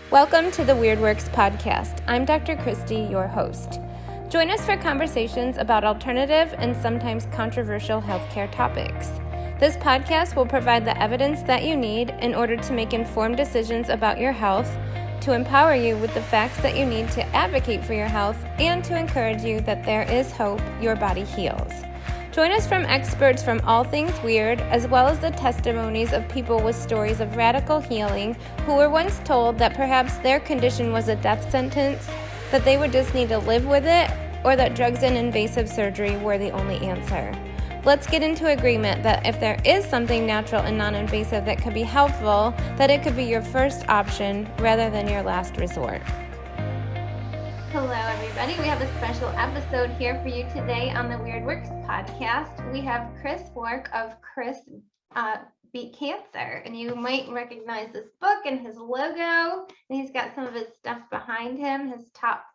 Welcome to the Weird Works podcast. I'm Dr. Christy, your host. Join us for conversations about alternative and sometimes controversial healthcare topics. This podcast will provide the evidence that you need in order to make informed decisions about your health, to empower you with the facts that you need to advocate for your health, and to encourage you that there is hope your body heals. Join us from experts from all things weird, as well as the testimonies of people with stories of radical healing who were once told that perhaps their condition was a death sentence, that they would just need to live with it, or that drugs and invasive surgery were the only answer. Let's get into agreement that if there is something natural and non-invasive that could be helpful, that it could be your first option rather than your last resort. Hello, everybody. We have a special episode here for you today on the Weird Works podcast. We have Chris Wark of Chris Beat Cancer, and you might recognize this book and his logo, and he's got some of his stuff behind him, his top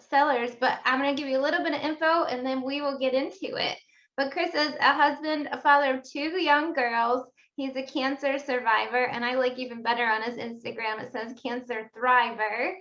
sellers, but I'm going to give you a little bit of info, and then we will get into it. But Chris is a husband, a father of two young girls. He's a cancer survivor, and I like even better on his Instagram, it says Cancer Thriver.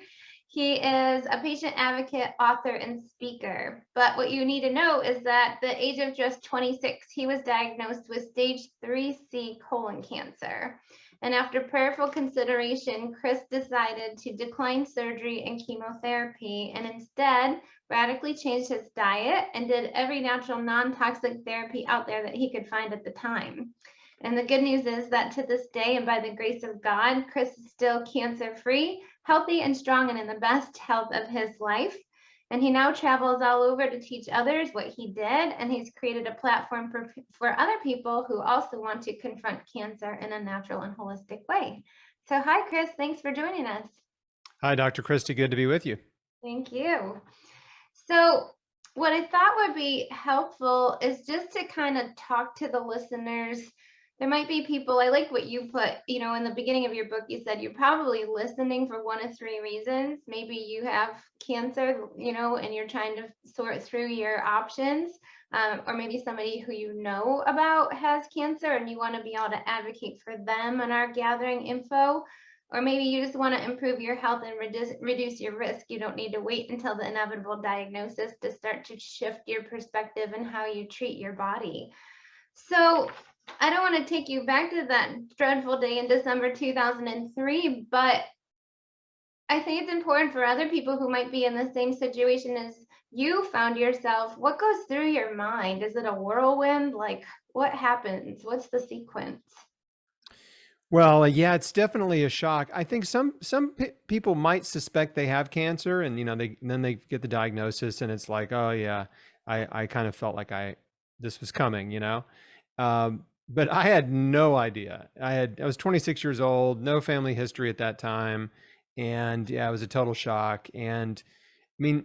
He is a patient advocate, author, and speaker. But what you need to know is that at the age of just 26, he was diagnosed with stage 3C colon cancer. And after prayerful consideration, Chris decided to decline surgery and chemotherapy and instead radically changed his diet and did every natural non-toxic therapy out there that he could find at the time. And the good news is that to this day, and by the grace of God, Chris is still cancer-free, healthy and strong, and in the best health of his life. And he now travels all over to teach others what he did, and he's created a platform for other people who also want to confront cancer in a natural and holistic way. So hi, Chris. Thanks for joining us. Hi, Dr. Christy. Good to be with you. Thank you. So what I thought would be helpful is just to kind of talk to the listeners. There might be people, I like what you put, in the beginning of your book, you said you're probably listening for one of three reasons. Maybe you have cancer, and you're trying to sort through your options, or maybe somebody who you know about has cancer and you want to be able to advocate for them and are gathering info. Or maybe you just want to improve your health and reduce your risk. You don't need to wait until the inevitable diagnosis to start to shift your perspective and how you treat your body. So I don't want to take you back to that dreadful day in December 2003, but I think it's important for other people who might be in the same situation as you found yourself. What goes through your mind? Is it a whirlwind? Like, what happens? What's the sequence? Well, yeah, it's definitely a shock. I think some people might suspect they have cancer, and then they get the diagnosis, and it's like, oh yeah, I kind of felt like this was coming, but I had no idea. I was 26 years old, no family history at that time, and yeah, it was a total shock. And I mean,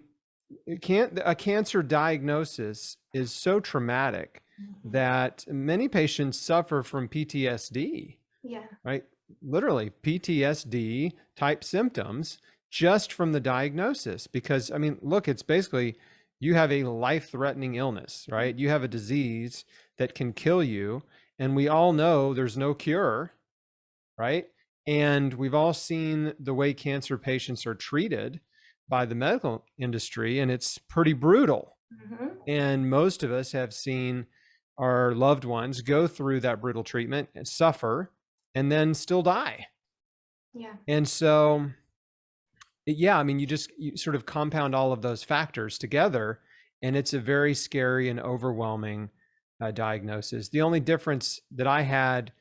a cancer diagnosis is so traumatic that many patients suffer from PTSD. Yeah. Right. Literally PTSD type symptoms just from the diagnosis. Because I mean, look, it's basically you have a life-threatening illness, right? You have a disease that can kill you. And we all know there's no cure, right? And we've all seen the way cancer patients are treated by the medical industry, and it's pretty brutal. Mm-hmm. And most of us have seen our loved ones go through that brutal treatment and suffer and then still die. Yeah. And so, yeah, I mean, you sort of compound all of those factors together, and it's a very scary and overwhelming diagnosis. The only difference that I had,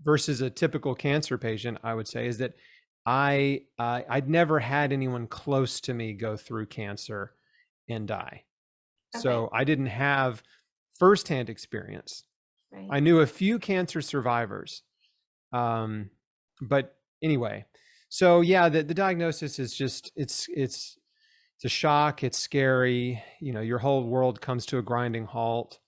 versus a typical cancer patient, I would say, is that I'd never had anyone close to me go through cancer and die. Okay. So I didn't have firsthand experience. Right. I knew a few cancer survivors. But anyway, so yeah, the diagnosis is just, it's a shock. It's scary. Your whole world comes to a grinding halt,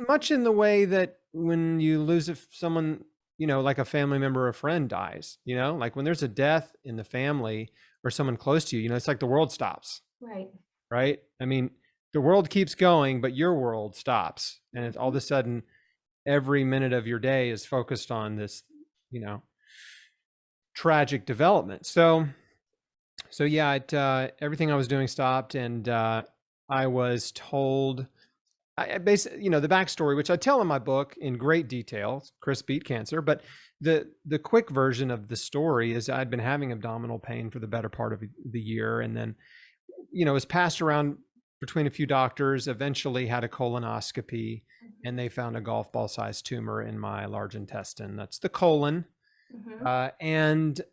much in the way that when you lose someone, like a family member or a friend dies, like when there's a death in the family or someone close to you, it's like the world stops. Right. Right. I mean, the world keeps going, but your world stops. And it's all of a sudden, every minute of your day is focused on this, tragic development. So yeah, everything I was doing stopped, and I was told, I basically, the backstory, which I tell in my book in great detail. Chris beat cancer, but the quick version of the story is I'd been having abdominal pain for the better part of the year, and then it was passed around between a few doctors. Eventually, had a colonoscopy, and they found a golf ball sized tumor in my large intestine. That's the colon, and it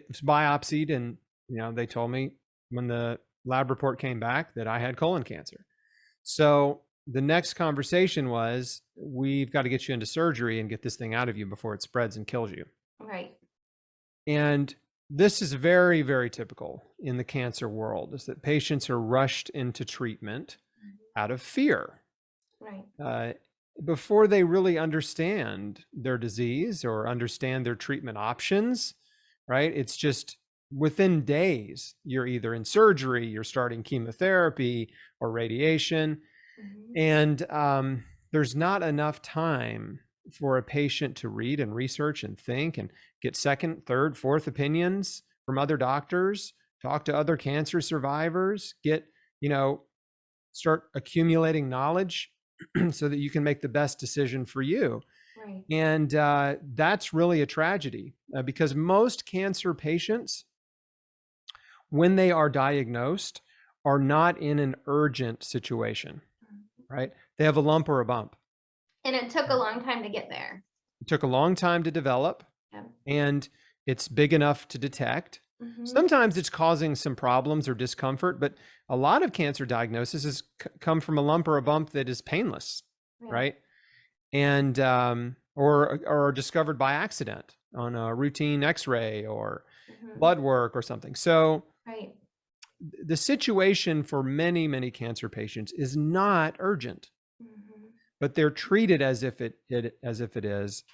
was biopsied, and they told me when the lab report came back that I had colon cancer. So the next conversation was, we've got to get you into surgery and get this thing out of you before it spreads and kills you. Right. And this is very, very typical in the cancer world, is that patients are rushed into treatment out of fear. Right. Before they really understand their disease or understand their treatment options, right? It's just within days, you're either in surgery, you're starting chemotherapy or radiation, and there's not enough time for a patient to read and research and think and get second, third, fourth opinions from other doctors, talk to other cancer survivors, start accumulating knowledge so that you can make the best decision for you. Right. And that's really a tragedy, because most cancer patients, when they are diagnosed, are not in an urgent situation, right? They have a lump or a bump. And it took a long time to get there. It took a long time to develop, and it's big enough to detect. Sometimes it's causing some problems or discomfort, but a lot of cancer diagnoses come from a lump or a bump that is painless, right? And or discovered by accident on a routine X-ray or blood work or something. So the situation for many, many cancer patients is not urgent, but they're treated as if it is.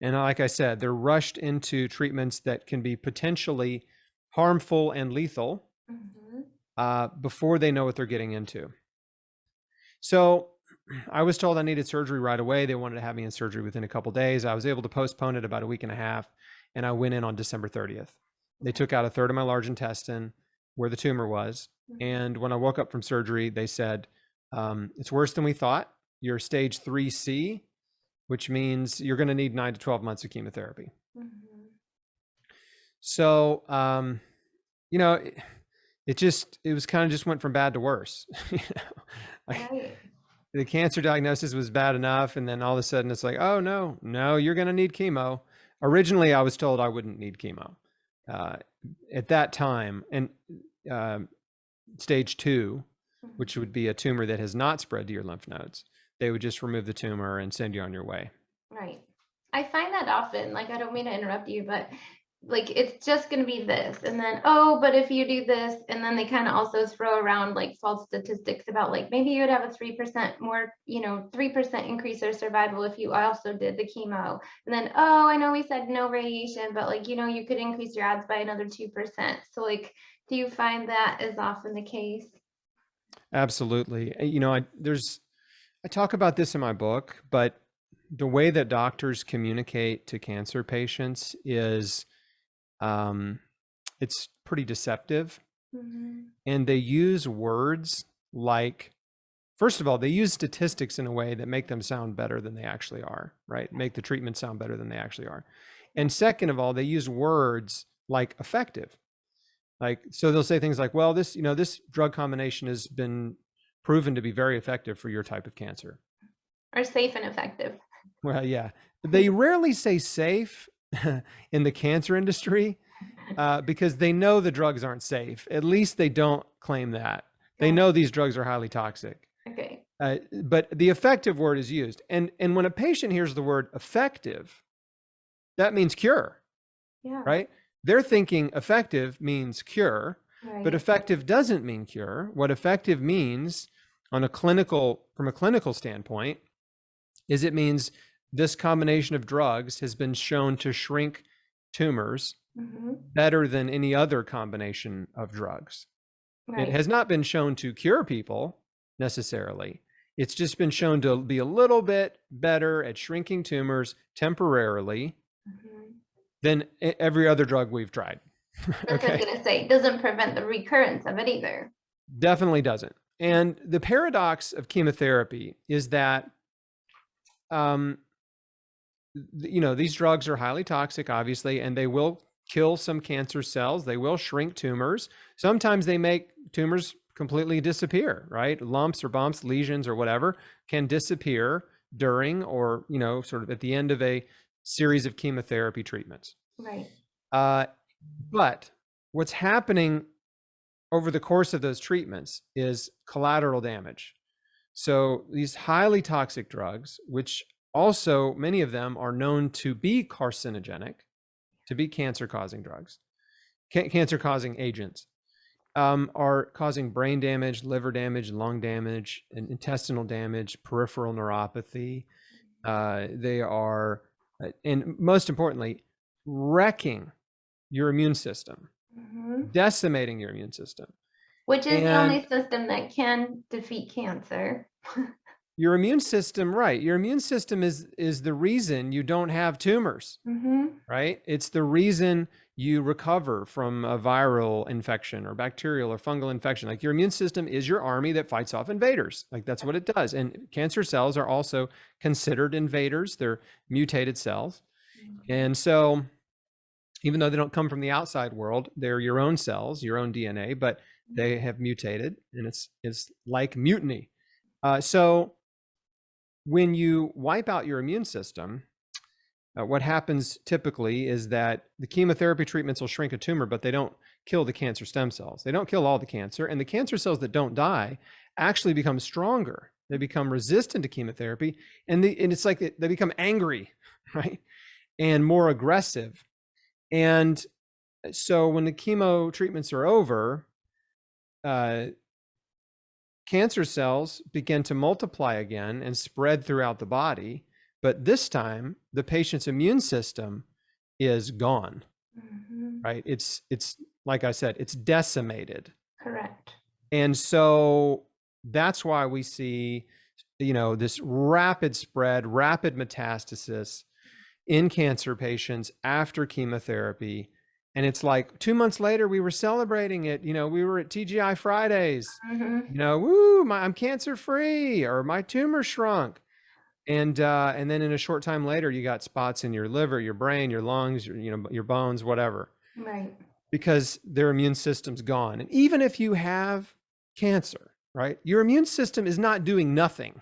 And like I said, they're rushed into treatments that can be potentially harmful and lethal before they know what they're getting into. So I was told I needed surgery right away. They wanted to have me in surgery within a couple of days. I was able to postpone it about a week and a half, and I went in on December 30th. They took out a third of my large intestine where the tumor was. And when I woke up from surgery, they said, it's worse than we thought. You're stage 3C, which means you're going to need 9 to 12 months of chemotherapy. So, it was kind of just went from bad to worse. The cancer diagnosis was bad enough, and then all of a sudden it's like, oh no, you're going to need chemo. Originally, I was told I wouldn't need chemo at that time, and stage 2, which would be a tumor that has not spread to your lymph nodes. They would just remove the tumor and send you on your way. Right. I find that often, I don't mean to interrupt you, but it's just going to be this, and then, but if you do this, and then they kind of also throw around false statistics about maybe you would have a 3% more, 3% increase or survival if you also did the chemo. And then, I know we said no radiation, but you could increase your odds by another 2%. So do you find that is often the case? Absolutely. I talk about this in my book, but the way that doctors communicate to cancer patients is it's pretty deceptive. And they use words first of all, they use statistics in a way that make them sound better than they actually are, right? Make the treatment sound better than they actually are. And second of all, they use words like effective. So they'll say things like, well, this drug combination has been proven to be very effective for your type of cancer. Or safe and effective. Well, yeah. They rarely say safe in the cancer industry because they know the drugs aren't safe. At least they don't claim that. They know these drugs are highly toxic. Okay. But the effective word is used. And when a patient hears the word effective, that means cure. Yeah. Right? They're thinking effective means cure, but effective doesn't mean cure. What effective means from a clinical standpoint is it means this combination of drugs has been shown to shrink tumors better than any other combination of drugs. It has not been shown to cure people necessarily. It's just been shown to be a little bit better at shrinking tumors temporarily than every other drug we've tried. That's what I was going to say. It doesn't prevent the recurrence of it either. Definitely doesn't. And the paradox of chemotherapy is that, these drugs are highly toxic, obviously, and they will kill some cancer cells. They will shrink tumors. Sometimes they make tumors completely disappear, right? Lumps or bumps, lesions or whatever can disappear during or, sort of at the end of a series of chemotherapy treatments. Right. But what's happening over the course of those treatments is collateral damage. So these highly toxic drugs, which also many of them are known to be carcinogenic, to be cancer-causing drugs, cancer-causing agents, are causing brain damage, liver damage, lung damage, and intestinal damage, peripheral neuropathy. They are, and most importantly, wrecking your immune system, decimating your immune system. Which is the only system that can defeat cancer. Your immune system, right? Your immune system is the reason you don't have tumors, right? It's the reason you recover from a viral infection or bacterial or fungal infection. Like, your immune system is your army that fights off invaders. Like, that's what it does. And cancer cells are also considered invaders. They're mutated cells. And so, even though they don't come from the outside world, they're your own cells, your own DNA, but they have mutated, and it's like mutiny. So when you wipe out your immune system, what happens typically is that the chemotherapy treatments will shrink a tumor, but they don't kill the cancer stem cells. They don't kill all the cancer, and the cancer cells that don't die actually become stronger. They become resistant to chemotherapy, and it's like they become angry, right, and more aggressive. And so when the chemo treatments are over, cancer cells begin to multiply again and spread throughout the body. But this time, the patient's immune system is gone, right? It's like I said, it's decimated. Correct. And so that's why we see, this rapid spread, rapid metastasis in cancer patients after chemotherapy. And it's like 2 months later, we were celebrating it. We were at TGI Fridays, woo, I'm cancer free, or my tumor shrunk. And then in a short time later, you got spots in your liver, your brain, your lungs, your bones, whatever. Right. Because their immune system's gone. And even if you have cancer, right, your immune system is not doing nothing,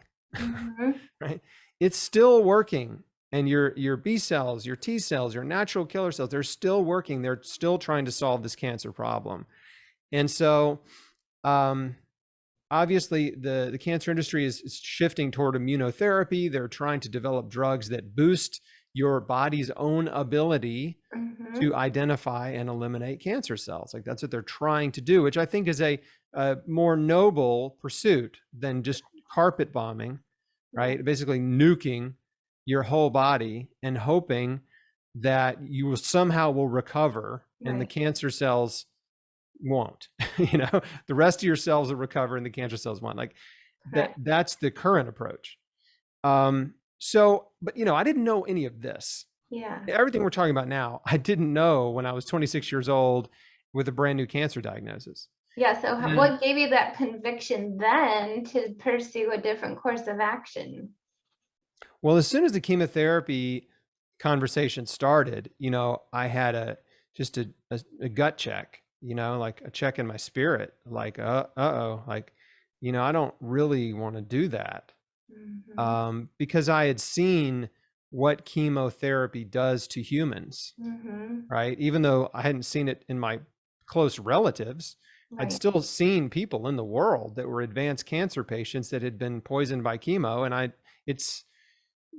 right? It's still working. And your B cells, your T cells, your natural killer cells, they're still working. They're still trying to solve this cancer problem. And so, obviously, the cancer industry is shifting toward immunotherapy. They're trying to develop drugs that boost your body's own ability to identify and eliminate cancer cells. Like, that's what they're trying to do, which I think is a more noble pursuit than just carpet bombing, right? Basically nuking your whole body and hoping that you will somehow recover, and the cancer cells won't. The rest of your cells will recover and the cancer cells won't. Like, that's the current approach. So, but I didn't know any of this. Yeah. Everything we're talking about now, I didn't know when I was 26 years old with a brand new cancer diagnosis. Yeah. So what gave you that conviction then to pursue a different course of action? Well, as soon as the chemotherapy conversation started, I had a gut check, like a check in my spirit, like, uh-oh, like, I don't really want to do that. Because I had seen what chemotherapy does to humans, right? Even though I hadn't seen it in my close relatives, I'd still seen people in the world that were advanced cancer patients that had been poisoned by chemo. And it's,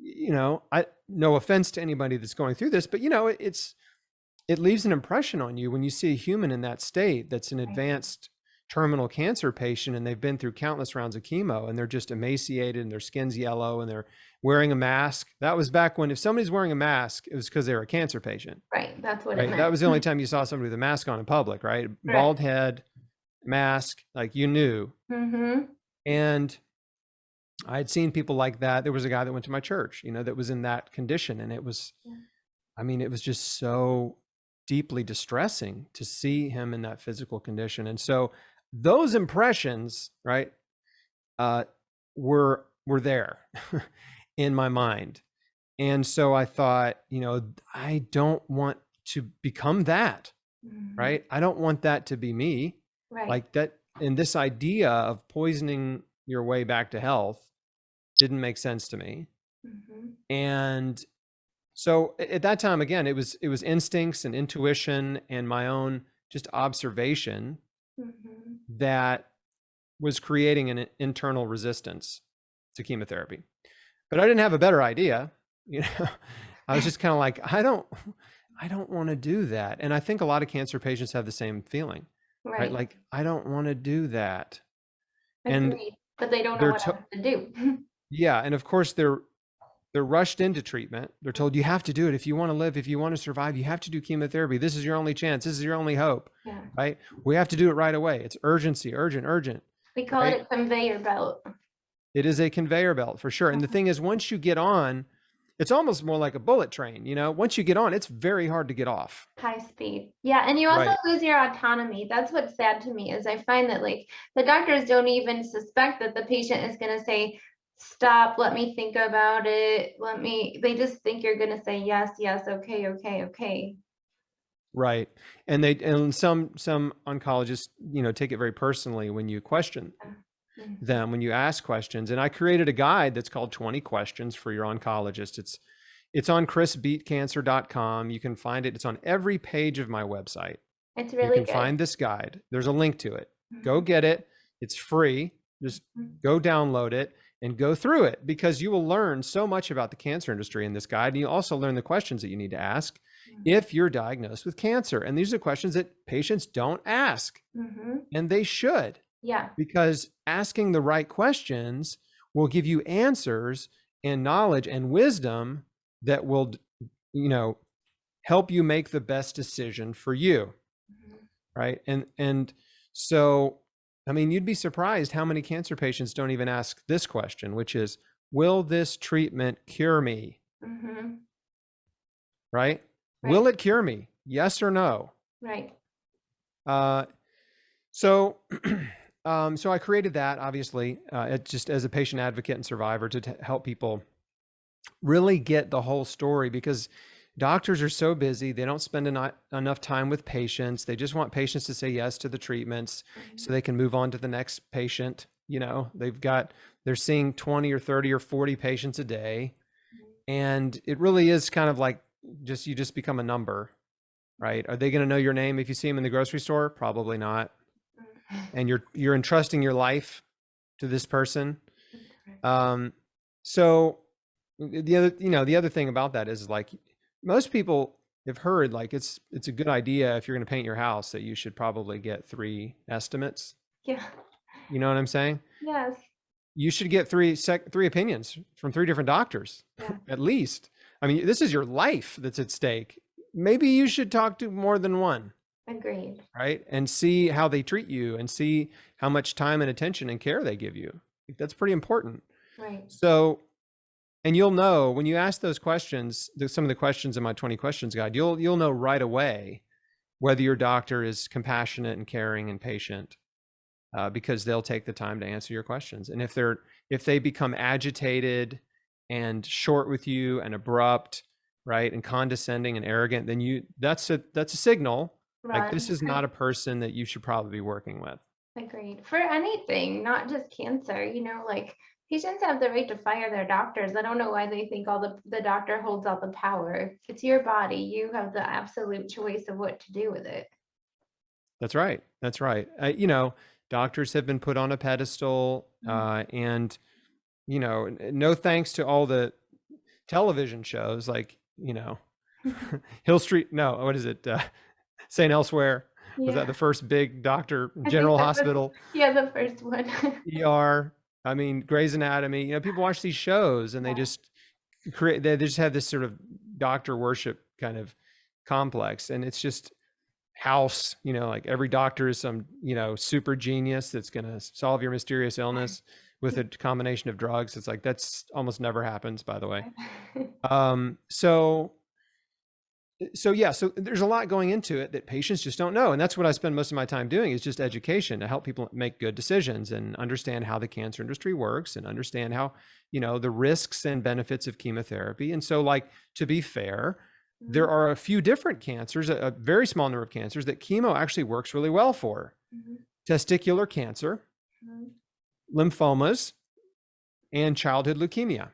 no offense to anybody that's going through this, but it leaves an impression on you when you see a human in that state that's an advanced terminal cancer patient, and they've been through countless rounds of chemo, and they're just emaciated and their skin's yellow and they're wearing a mask. That was back when, if somebody's wearing a mask, it was because they were a cancer patient. Right. That's what it meant. That was the only time you saw somebody with a mask on in public, right? Bald head, mask, like, you knew. And I had seen people like that. There was a guy that went to my church, that was in that condition, and it was, I mean, it was just so deeply distressing to see him in that physical condition. And so those impressions, right, uh, were there in my mind. And so I thought, I don't want to become that, Mhm. right? I don't want that to be me. Right. Like that, and this idea of poisoning your way back to health didn't make sense to me. Mhm. And so at that time, again, it was instincts and intuition and my own just observation Mhm. that was creating an internal resistance to chemotherapy. But I didn't have a better idea, you know. I was just kind of like, I don't want to do that. And I think a lot of cancer patients have the same feeling, right? Right. Like, I don't want to do that. And Agreed. But they don't know they're what else to do. yeah, and of course they're rushed into treatment. They're told you have to do it if you want to live, if you want to survive, you have to do chemotherapy. This is your only chance. This is your only hope, Yeah. right? We have to do it right away. It's urgency, urgent, urgent, We call it right? a conveyor belt. It is a conveyor belt for sure. And the thing is, once you get on, it's almost more like a bullet train, Once you get on, it's very hard to get off. High speed. Yeah, and you also Right. lose your autonomy. That's what's sad to me is I find that like the doctors don't even suspect that the patient is going to say, "Stop, let me think about it. They just think you're going to say yes, yes, okay, okay, okay." Right. And some oncologists, take it very personally when you question Mhm. them, when you ask questions. And I created a guide that's called 20 Questions for Your Oncologist. It's on chrisbeatcancer.com. You can find it. It's on every page of my website. It's You really can good. find this guide. There's a link to it. Go Mhm. get it. It's free. Just Mhm. go download it and go through it because you will learn so much about the cancer industry in this guide. And you also learn the questions that you need to ask Mhm. if you're diagnosed with cancer. And these are questions that patients don't ask, Mhm. and they should, Yeah. because asking the right questions will give you answers and knowledge and wisdom that will, you know, help you make the best decision for you. Mhm. Right. And so, I mean, you'd be surprised how many cancer patients don't even ask this question, which is, will this treatment cure me? Mhm. Right? Right. Will it cure me? Yes or no? Right. Uh, so, so I created that, obviously, just as a patient advocate and survivor to help people really get the whole story, because doctors are so busy. They don't spend enough time with patients. They just want patients to say yes to the treatments so Mhm. they can move on to the next patient. They're seeing 20 or 30 or 40 patients a day. And it really is kind of like you just become a number, right? Are they going to know your name if you see them in the grocery store? Probably not. Mhm. And you're entrusting your life to this person. Correct. Um, so the other thing about that is, like, most people have heard, like, it's a good idea if you're going to paint your house that you should probably get 3 estimates. Yeah. You know what I'm saying? Yes. You should get three opinions from 3 different doctors Yeah. at least. I mean, this is your life that's at stake. Maybe you should talk to more than one, Agreed. right? And see how they treat you and see how much time and attention and care they give you. That's pretty important. Right. So, and you'll know when you ask those questions, some of the questions in my 20 questions guide, you'll know right away whether your doctor is compassionate and caring and patient, because they'll take the time to answer your questions. And if they become agitated and short with you and abrupt, right, and condescending and arrogant, then that's a signal, like, this Run. is not a person that you should probably be working with. Agreed. For anything, not just cancer, like patients have the right to fire their doctors. I don't know why they think all the doctor holds all the power. It's your body. You have the absolute choice of what to do with it. That's right. That's right. Doctors have been put on a pedestal, and no thanks to all the television shows like, Hill Street. No, what is it? St. Elsewhere. Was that Yeah, the first big doctor, I think General that was, Hospital, yeah, the first one. ER? I mean, Grey's Anatomy. People watch these shows and they Yeah. just they just have this sort of doctor worship kind of complex, and it's just house, like every doctor is some, super genius that's going to solve your mysterious illness with a combination of drugs. It's like, that's almost never happens, by the way. So So yeah, so there's a lot going into it that patients just don't know. And that's what I spend most of my time doing, is just education to help people make good decisions and understand how the cancer industry works and understand how, the risks and benefits of chemotherapy. And so, like, to be fair, there are a few different cancers, a very small number of cancers that chemo actually works really well for. Testicular cancer, lymphomas, and childhood leukemia.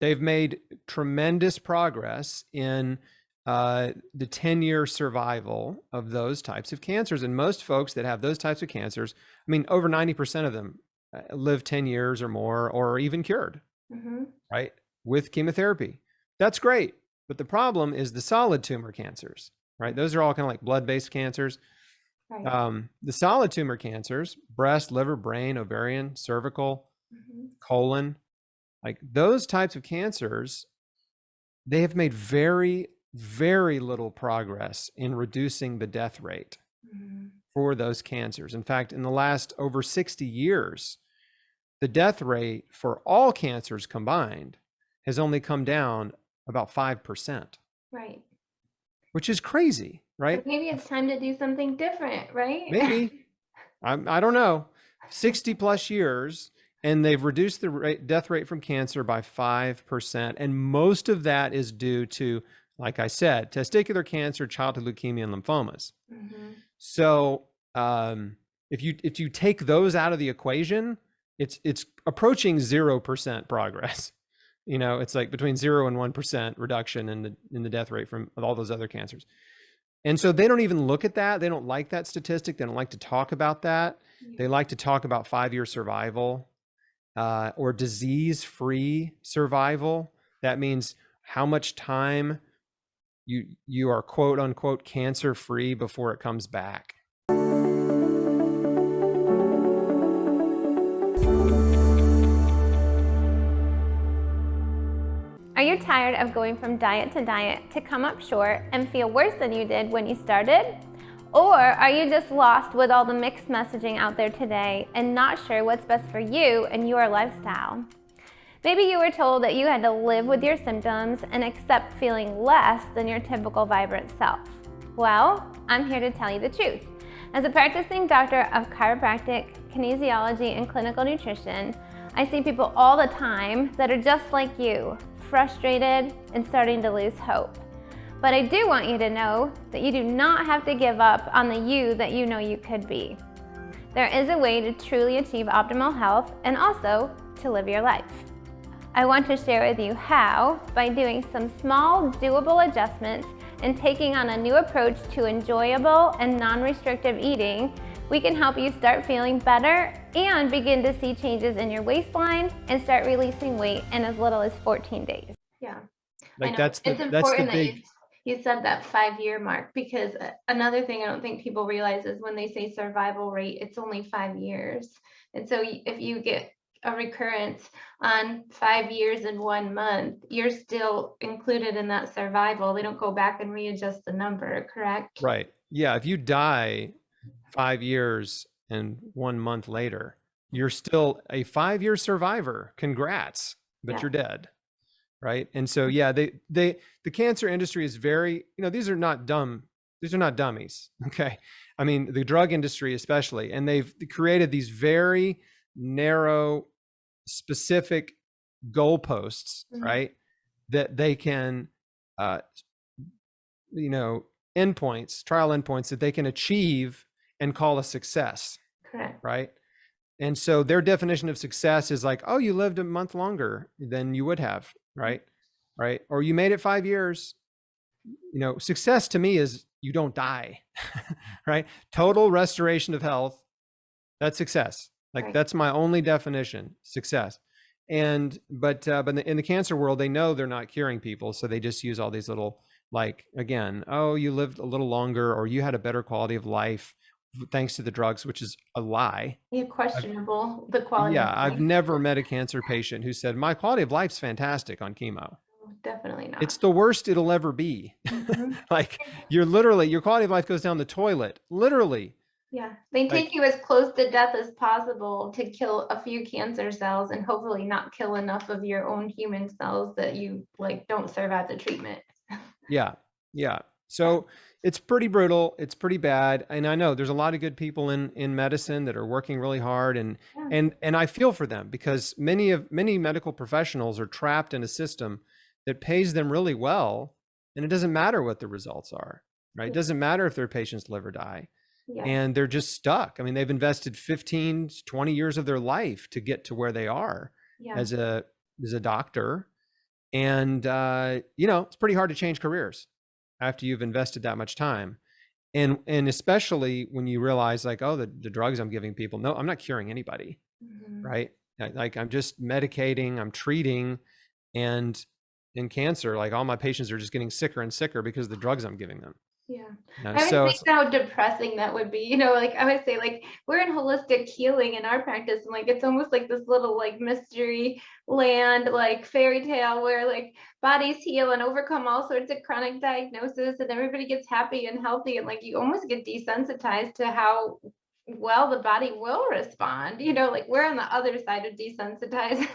They've made tremendous progress in the 10-year survival of those types of cancers. And most folks that have those types of cancers, I mean, over 90% of them live 10 years or more, or even cured, right, with chemotherapy. That's great. But the problem is the solid tumor cancers, right? Those are all kind of like blood-based cancers. Right. The solid tumor cancers, breast, liver, brain, ovarian, cervical, colon, like those types of cancers, they have made very, very little progress in reducing the death rate for those cancers. In fact, in the last over 60 years, the death rate for all cancers combined has only come down about 5%. Right. Which is crazy, right? But maybe it's time to do something different, right? Maybe. I don't know. 60 plus years, and they've reduced the death rate from cancer by 5%. And most of that is due to, like I said, testicular cancer, childhood leukemia, and lymphomas. So if you take those out of the equation, it's approaching 0% progress. It's like between 0 and 1% reduction in the death rate from all those other cancers. And so they don't even look at that. They don't like that statistic. They don't like to talk about that. They like to talk about 5-year survival or disease-free survival. That means how much time you are quote unquote cancer-free before it comes back. Are you tired of going from diet to diet to come up short and feel worse than you did when you started? Or are you just lost with all the mixed messaging out there today and not sure what's best for you and your lifestyle? Maybe you were told that you had to live with your symptoms and accept feeling less than your typical vibrant self. Well, I'm here to tell you the truth. As a practicing doctor of chiropractic, kinesiology, and clinical nutrition, I see people all the time that are just like you, frustrated and starting to lose hope. But I do want you to know that you do not have to give up on the you that you know you could be. There is a way to truly achieve optimal health and also to live your life. I want to share with you how, by doing some small, doable adjustments and taking on a new approach to enjoyable and non-restrictive eating, we can help you start feeling better and begin to see changes in your waistline and start releasing weight in as little as 14 days. Yeah. Like it's important that you said that 5-year mark, because another thing I don't think people realize is when they say survival rate, it's only 5 years. And so if you get a recurrence on 5 years and 1 month, you're still included in that survival. They don't go back and readjust the number, correct? Right. Yeah. If you die 5 years and 1 month later, you're still a 5-year survivor. Congrats, but you're dead. Right. And so, yeah, the cancer industry is very, these are not dummies. Okay. I mean, the drug industry, especially, and they've created these very narrow, specific goalposts, right? That they can, endpoints, trial endpoints that they can achieve and call a success. Correct. Right. And so their definition of success is like, oh, you lived a month longer than you would have. Right. Right. Or you made it 5 years. Success to me is you don't die. Right. Total restoration of health. That's success. Like that's my only definition, success. But in the cancer world, they know they're not curing people. So they just use all these little, like, again, oh, you lived a little longer, or you had a better quality of life thanks to the drugs, which is a lie. Yeah, questionable, the quality. Yeah, I've never met a cancer patient who said, my quality of life's fantastic on chemo. Definitely not. It's the worst it'll ever be. Like, your quality of life goes down the toilet, literally. Yeah, they take you as close to death as possible to kill a few cancer cells and hopefully not kill enough of your own human cells that you don't serve as a treatment. Yeah. Yeah. So it's pretty brutal. It's pretty bad. And I know there's a lot of good people in medicine that are working really hard, and Yeah. and I feel for them because many medical professionals are trapped in a system that pays them really well, and it doesn't matter what the results are, right? It doesn't matter if their patients live or die. Yeah. And they're just stuck. I mean, they've invested 15, 20 years of their life to get to where they are Yeah. as a doctor. And you know, it's pretty hard to change careers after you've invested that much time. And especially when you realize like, oh, the drugs I'm giving people, no, I'm not curing anybody, Mhm. right? Like I'm just medicating, I'm treating, and in cancer, like all my patients are just getting sicker and sicker because of the drugs I'm giving them. Yeah. You know, I always so think it's how depressing that would be, like, I would say, like, we're in holistic healing in our practice, and, like, it's almost like this little, like, mystery land, like, fairy tale where, like, bodies heal and overcome all sorts of chronic diagnoses, and everybody gets happy and healthy, and, like, you almost get desensitized to how well the body will respond, like, we're on the other side of desensitized.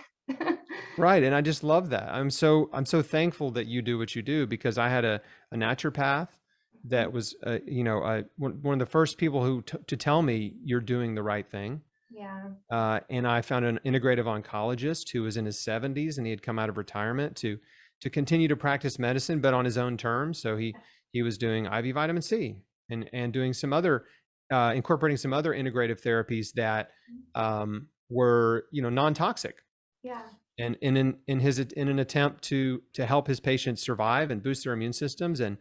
right. And I just love that. I'm so thankful that you do what you do, because I had a naturopath that was one of the first people who to tell me you're doing the right thing. Yeah. And I found an integrative oncologist who was in his 70s, and he had come out of retirement to continue to practice medicine, but on his own terms. So he was doing IV vitamin C and doing some other incorporating some other integrative therapies that were non-toxic, Yeah. and in an attempt to help his patients survive and boost their immune systems and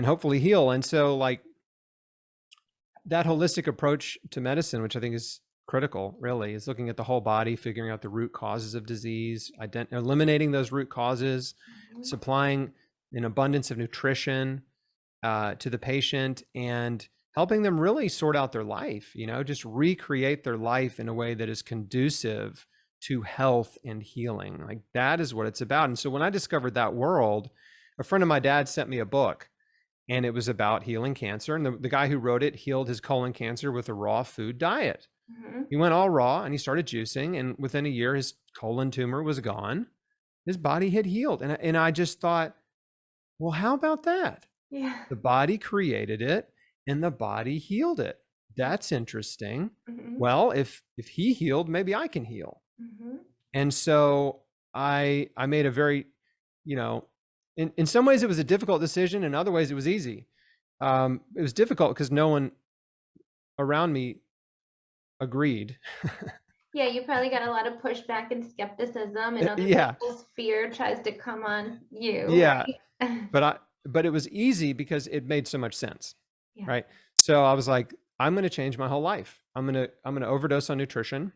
hopefully heal. And so like that holistic approach to medicine, which I think is critical, really, is looking at the whole body, figuring out the root causes of disease, eliminating those root causes, Mhm. supplying an abundance of nutrition to the patient, and helping them really sort out their life, just recreate their life in a way that is conducive to health and healing. Like that is what it's about. And so when I discovered that world, a friend of my dad sent me a book, and it was about healing cancer. And the guy who wrote it healed his colon cancer with a raw food diet. Mhm. He went all raw and he started juicing, and within a year, his colon tumor was gone. His body had healed. And I just thought, well, how about that? Yeah. The body created it and the body healed it. Yeah. That's interesting. Mhm. Well, if he healed, maybe I can heal. Mhm. And so I made a very, you know, in some ways it was a difficult decision. In other ways it was easy. It was difficult because no one around me agreed. Yeah, you probably got a lot of pushback and skepticism, and other Yeah, people's fear tries to come on you, yeah. right? But it was easy because it made so much sense, Yeah. right? So I was like, I'm going to change my whole life. I'm going to overdose on nutrition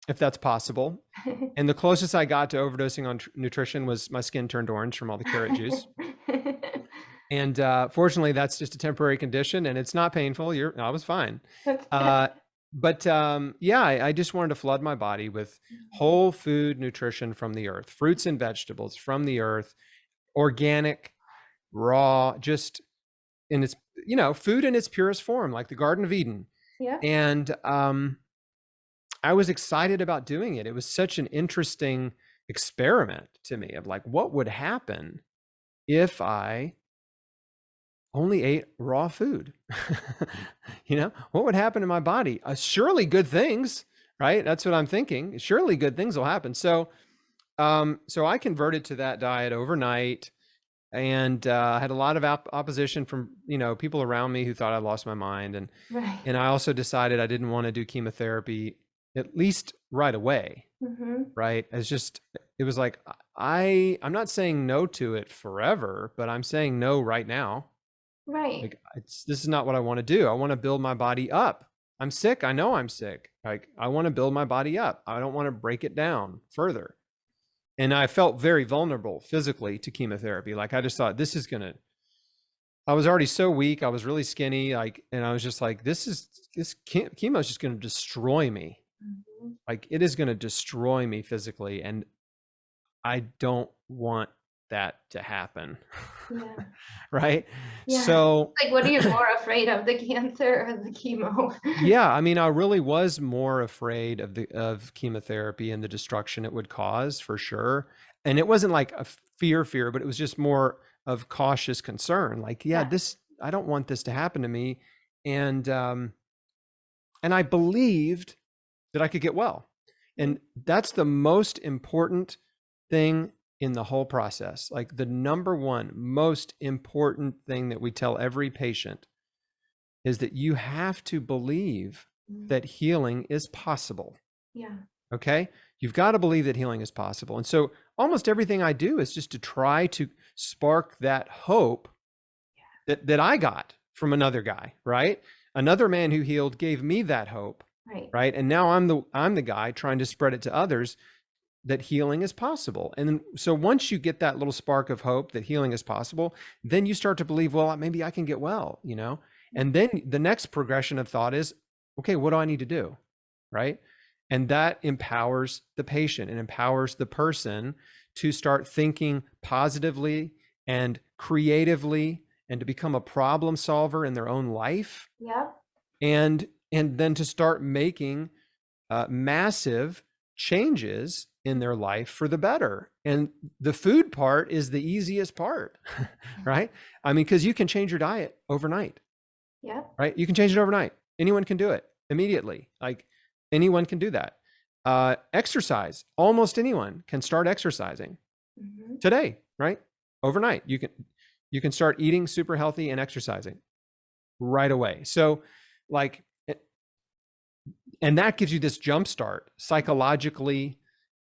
if that's possible. And the closest I got to overdosing on nutrition was my skin turned orange from all the carrot juice. And fortunately, that's just a temporary condition, and it's not painful. I was fine. That's good. Uh, but yeah, I just wanted to flood my body with Mhm. whole food nutrition from the earth, fruits and vegetables from the earth, organic, raw, just in its food in its purest form, like the Garden of Eden. Yep. And I was excited about doing it. It was such an interesting experiment to me of like, what would happen if I only ate raw food? What would happen to my body? Surely good things, right? That's what I'm thinking. Surely good things will happen. So I converted to that diet overnight, and I had a lot of opposition from people around me who thought I lost my mind, Right. and I also decided I didn't want to do chemotherapy, at least right away, Mhm. right? It was like I'm not saying no to it forever, but I'm saying no right now. Right. Like this is not what I want to do. I want to build my body up. I'm sick. I know I'm sick. Like I want to build my body up. I don't want to break it down further. And I felt very vulnerable physically to chemotherapy. Like I just thought I was already so weak. I was really skinny. And I was just like, this chemo is just going to destroy me. Mhm. Like it is going to destroy me physically. And I don't want that to happen. Yeah. Right. Yeah. So Like, what are you more afraid of, the cancer or the chemo? yeah, I mean, I really was more afraid of chemotherapy and the destruction it would cause, for sure. And it wasn't like a fear, but it was just more of cautious concern. Like, I don't want this to happen to me. And I believed that I could get well. And that's the most important thing in the whole process. Like, the number one most important thing that we tell every patient is that you have to believe that healing is possible. Yeah. Okay. You've got to believe that healing is possible. And so almost everything I do is just to try to spark that hope that I got from another guy, right? Another man who healed gave me that hope. Right. And now I'm the guy trying to spread it to others that healing is possible. And so once you get that little spark of hope that healing is possible, then you start to believe, well, maybe I can get well, And then the next progression of thought is, okay, what do I need to do? Right. And that empowers the patient and empowers the person to start thinking positively and creatively and to become a problem solver in their own life. Yeah. And then to start making massive changes in their life for the better. And the food part is the easiest part, right? I mean, because you can change your diet overnight. Yeah. Right? You can change it overnight. Anyone can do it immediately. Like, anyone can do that. Exercise. Almost anyone can start exercising today, right? Overnight. You can start eating super healthy and exercising right away. So, like, and that gives you this jump start psychologically,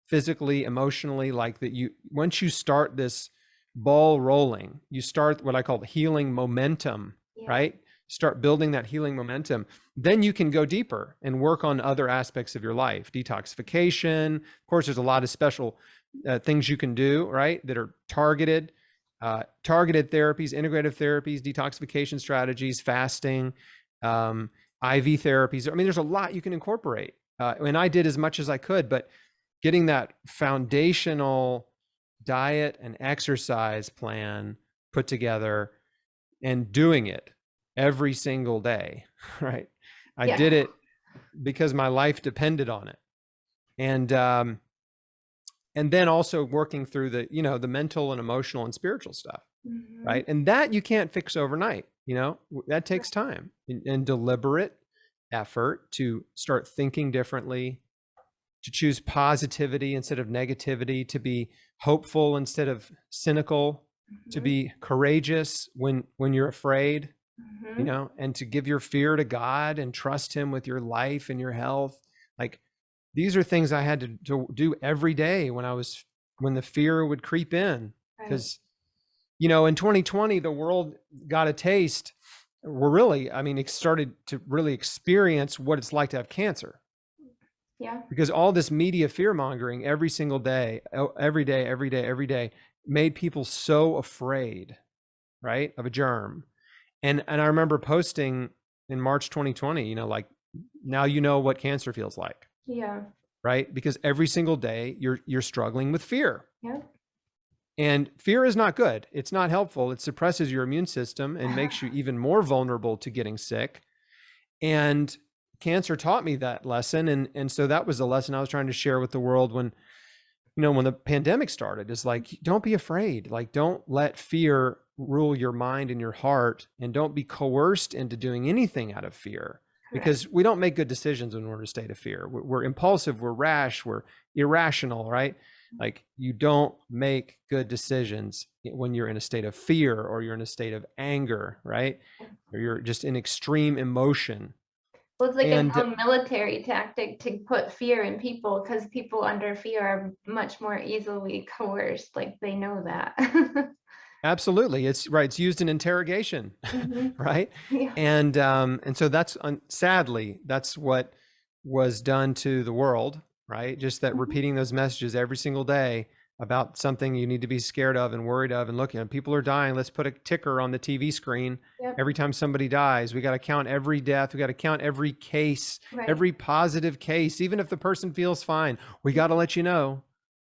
physically, emotionally, like that once you start this ball rolling, you start what I call the healing momentum, right? Start building that healing momentum. Then you can go deeper and work on other aspects of your life. Detoxification. Of course, there's a lot of special things you can do, right? That are targeted therapies, integrative therapies, detoxification strategies, fasting, IV therapies. I mean, there's a lot you can incorporate. And I did as much as I could, but getting that foundational diet and exercise plan put together and doing it every single day, right? I did it because my life depended on it. And then also working through the mental and emotional and spiritual stuff, right? And that you can't fix overnight. That takes time and deliberate effort to start thinking differently, to choose positivity instead of negativity, to be hopeful instead of cynical, to be courageous when you're afraid, and to give your fear to God and trust him with your life and your health. Like, these are things I had to do every day when the fear would creep in, because in 2020, the world got a taste. It started to really experience what it's like to have cancer. Yeah. Because all this media fear mongering every single day, every day, made people so afraid, right, of a germ. And I remember posting in March 2020, like, now you know what cancer feels like. Yeah. Right? Because every single day you're struggling with fear. Yeah. And fear is not good. It's not helpful. It suppresses your immune system and makes you even more vulnerable to getting sick. And cancer taught me that lesson. And so that was the lesson I was trying to share with the world when the pandemic started, is like, don't be afraid. Like, don't let fear rule your mind and your heart, and don't be coerced into doing anything out of fear. Because we don't make good decisions when we're in a state of fear. We're impulsive, we're rash, we're irrational, right? Like, you don't make good decisions when you're in a state of fear, or you're in a state of anger, right? Or you're just in extreme emotion. Well, it's like a known military tactic to put fear in people, because people under fear are much more easily coerced. Like, they know that. Absolutely. It's right. It's used in interrogation, right? Yeah. And so that's sadly, that's what was done to the world, right? Just that repeating those messages every single day about something you need to be scared of and worried of, and looking at people are dying. Let's put a ticker on the TV screen. Every time somebody dies, we got to count every death. We got to count every case, every positive case. Even if the person feels fine, we got to let you know,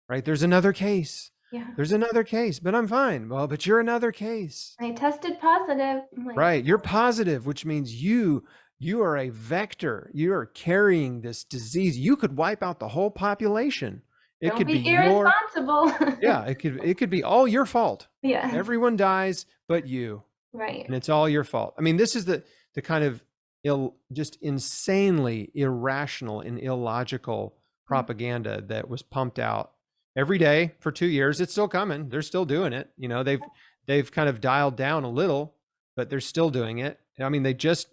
right? There's another case. There's another case, but I'm fine. Well, but you're another case. I tested positive. Right. You're positive, which means you are a vector. You are carrying this disease. You could wipe out the whole population It Don't could be be your, irresponsible. yeah, it could be all your fault. Yeah. Everyone dies but you, Right. and it's all your fault. I mean, this is the kind of just insanely irrational and illogical propaganda that was pumped out every day for 2 years. It's still coming. They're still doing it. You know, they've kind of dialed down a little, but they're still doing it. I mean, they just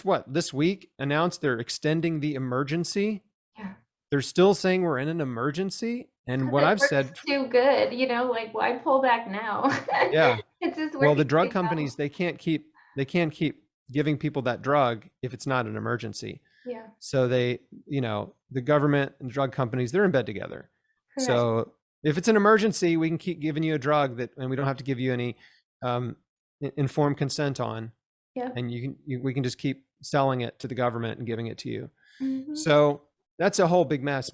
what, this week announced they're extending the emergency. Yeah. They're still saying we're in an emergency. And what It I've works said, too good, like, why pull back now? yeah, It's just well, the working drug too well. companies, they can't keep giving people that drug if it's not an emergency. Yeah, So the government and drug companies, they're in bed together. correct. So if it's an emergency, we can keep giving you a drug and we don't have to give you any um, informed consent on, Yeah. and we can just keep selling it to the government and giving it to you. Mhm. So that's a whole big mess.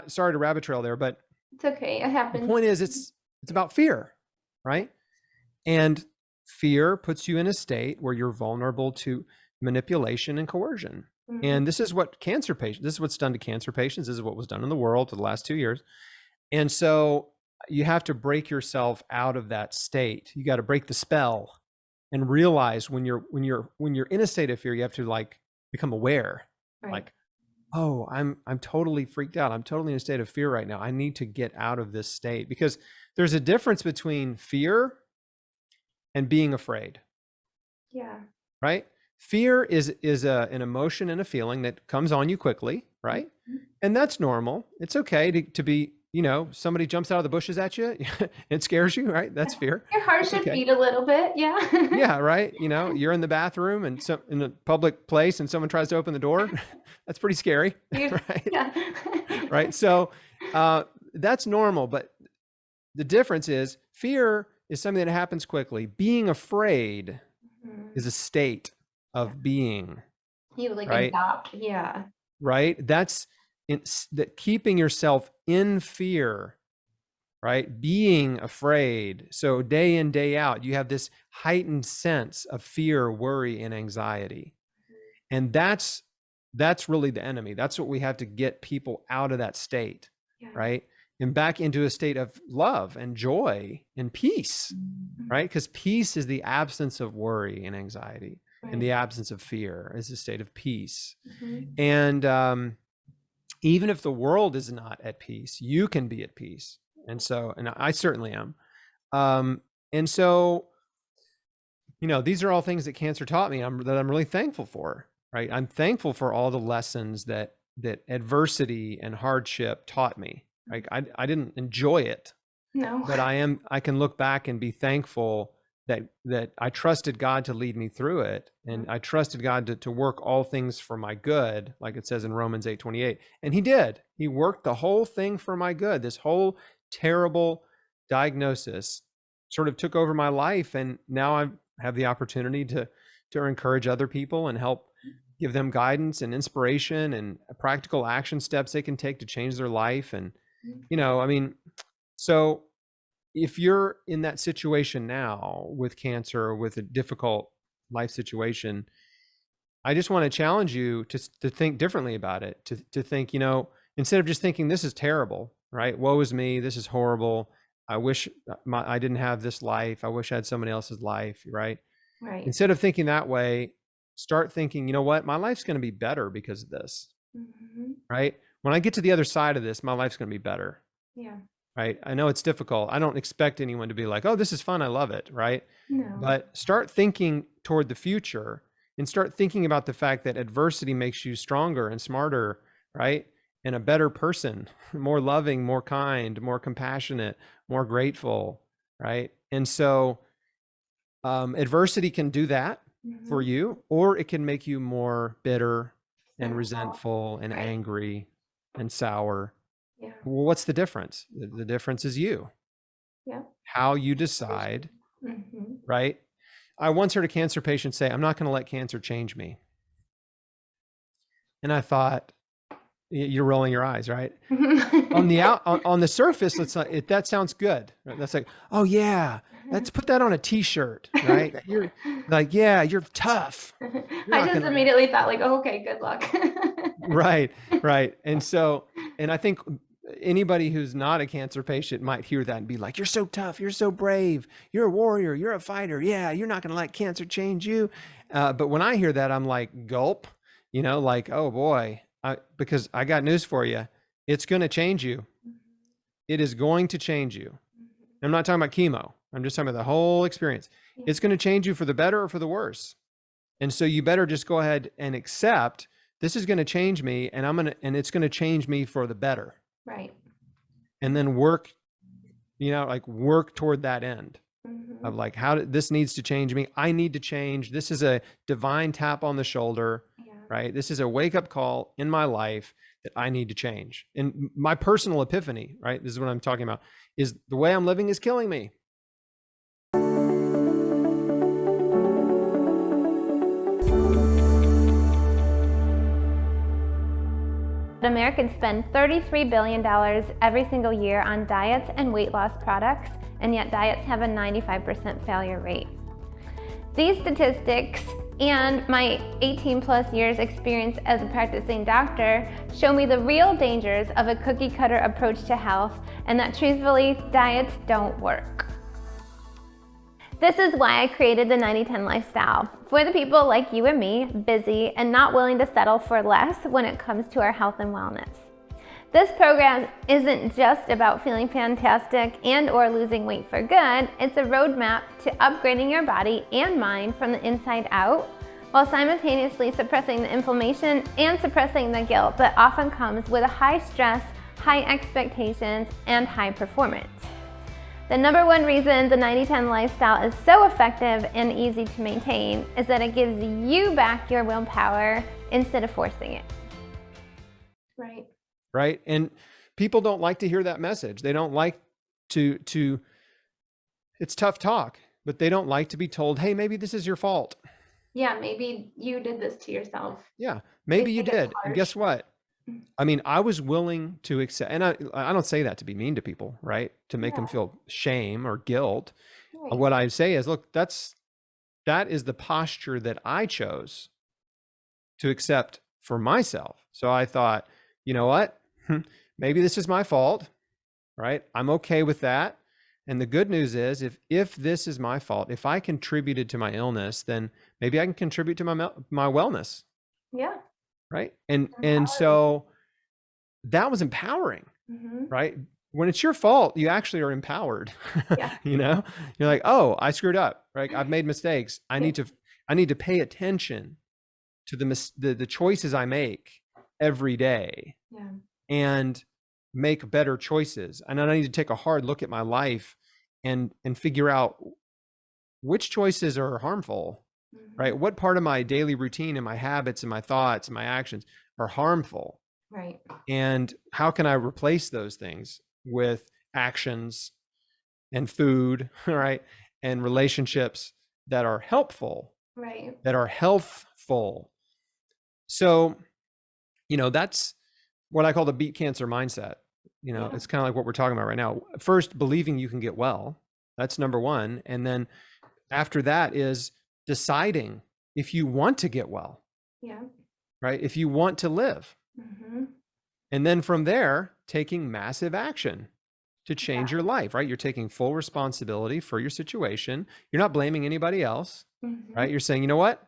Sorry to rabbit trail there, but It's okay, it the happens. point is it's about fear, right? And fear puts you in a state where you're vulnerable to manipulation and coercion. Mhm. And this is what's done to cancer patients. This is what was done in the world for the last 2 years. And so you have to break yourself out of that state. You got to break the spell and realize when you're in a state of fear, you have to like become aware. Right. Like, oh, I'm totally freaked out. I'm totally in a state of fear right now. I need to get out of this state, because there's a difference between fear and being afraid, Yeah. right? Fear is an emotion and a feeling that comes on you quickly, right? Mhm. And that's normal. It's okay to be, somebody jumps out of the bushes at you, it scares you, right? That's fear. Your heart It's should okay. beat a little bit, yeah. Yeah, right. You're in the bathroom and in a public place and someone tries to open the door. That's pretty scary, right? Yeah. Right. So that's normal. But the difference is fear is something that happens quickly. Being afraid Mhm. is a state of being, You, like, right? adopt, yeah. Right. That keeping yourself in fear, right? Being afraid. So day in, day out, you have this heightened sense of fear, worry, and anxiety. And that's really the enemy. That's what we have to get people out of that state, Yeah. right? And back into a state of love and joy and peace, right? Because peace is the absence of worry and anxiety, Right. and the absence of fear is a state of peace. Mhm. And even if the world is not at peace, you can be at peace. And I certainly am. And so, these are all things that cancer taught me that I'm really thankful for, right? I'm thankful for all the lessons that adversity and hardship taught me. Like I didn't enjoy it, No. but I can look back and be thankful that I trusted God to lead me through it. And I trusted God to work all things for my good, like it says in Romans 8:28. And he did. He worked the whole thing for my good. This whole terrible diagnosis sort of took over my life. And now I have the opportunity to encourage other people and help give them guidance and inspiration and practical action steps they can take to change their life. And, I mean, so if you're in that situation now with cancer or with a difficult life situation, I just want to challenge you to think differently about it, to think, instead of just thinking this is terrible, right? Woe is me. This is horrible. I wish I didn't have this life. I wish I had somebody else's life, right? Right. Instead of thinking that way, start thinking, you know what? My life's going to be better because of this, Mhm. right? When I get to the other side of this, my life's going to be better. Yeah. Right. I know it's difficult. I don't expect anyone to be like, oh, this is fun. I love it. Right. No. But start thinking toward the future and start thinking about the fact that adversity makes you stronger and smarter. Right. And a better person, more loving, more kind, more compassionate, more grateful. Right. And so adversity can do that for Mhm. you, or it can make you more bitter and Resentful. resentful and Right. angry and sour. Yeah. Well, what's the difference? The difference is you. Yeah. How you decide, Mhm. right? I once heard a cancer patient say, I'm not going to let cancer change me. And I thought, you're rolling your eyes, right? On the surface, that sounds good. Right? That's like, oh yeah, let's put that on a t-shirt, right? You're like, yeah, you're tough. I just immediately thought like, oh, okay, good luck. Right. And I think anybody who's not a cancer patient might hear that and be like, you're so tough, you're so brave, you're a warrior, you're a fighter. Yeah, you're not going to let cancer change you. But when I hear that, I'm like, gulp, like, oh boy, because I got news for you. It's going to change you. It is going to change you. I'm not talking about chemo. I'm just talking about the whole experience. It's going to change you for the better or for the worse. And so you better just go ahead and accept this is going to change me, and it's going to change me for the better. Right. And then work toward that end of like, this needs to change me. I need to change. This is a divine tap on the shoulder, right? This is a wake up call in my life that I need to change. And my personal epiphany, right? This is what I'm talking about, is the way I'm living is killing me. Americans spend $33 billion every single year on diets and weight loss products, and yet diets have a 95% failure rate. These statistics and my 18 plus years experience as a practicing doctor show me the real dangers of a cookie cutter approach to health, and that truthfully, diets don't work. This is why I created the 90-10 lifestyle, for the people like you and me, busy and not willing to settle for less when it comes to our health and wellness. This program isn't just about feeling fantastic and or losing weight for good. It's a roadmap to upgrading your body and mind from the inside out, while simultaneously suppressing the inflammation and suppressing the guilt that often comes with a high stress, high expectations, and high performance. The number one reason the 90-10 lifestyle is so effective and easy to maintain is that it gives you back your willpower instead of forcing it. Right. Right. And people don't like to hear that message. They don't like to it's tough talk, but they don't like to be told, hey, maybe this is your fault. Yeah, maybe you did this to yourself. Yeah, maybe you did. And guess what? I mean, I was willing to accept, and I don't say that to be mean to people, right? To make them feel shame or guilt. Right. What I say is, look, that is the posture that I chose to accept for myself. So I thought, you know what? Maybe this is my fault, right? I'm okay with that. And the good news is, if this is my fault, if I contributed to my illness, then maybe I can contribute to my wellness. Yeah. Right. And so that was empowering, right? When it's your fault, you actually are empowered. Yeah. You're like, oh, I screwed up, right? I've made mistakes. I need to pay attention to the choices I make every day, and make better choices. And I need to take a hard look at my life and figure out which choices are harmful. Right? What part of my daily routine and my habits and my thoughts and my actions are harmful? Right. And how can I replace those things with actions and food, right? And relationships that are helpful, right? That are healthful. So, that's what I call the beat cancer mindset. It's kind of like what we're talking about right now. First, believing you can get well. That's number one. And then after that is deciding if you want to get well, right? If you want to live, and then from there, taking massive action to change your life, right? You're taking full responsibility for your situation. You're not blaming anybody else, right? You're saying, you know what?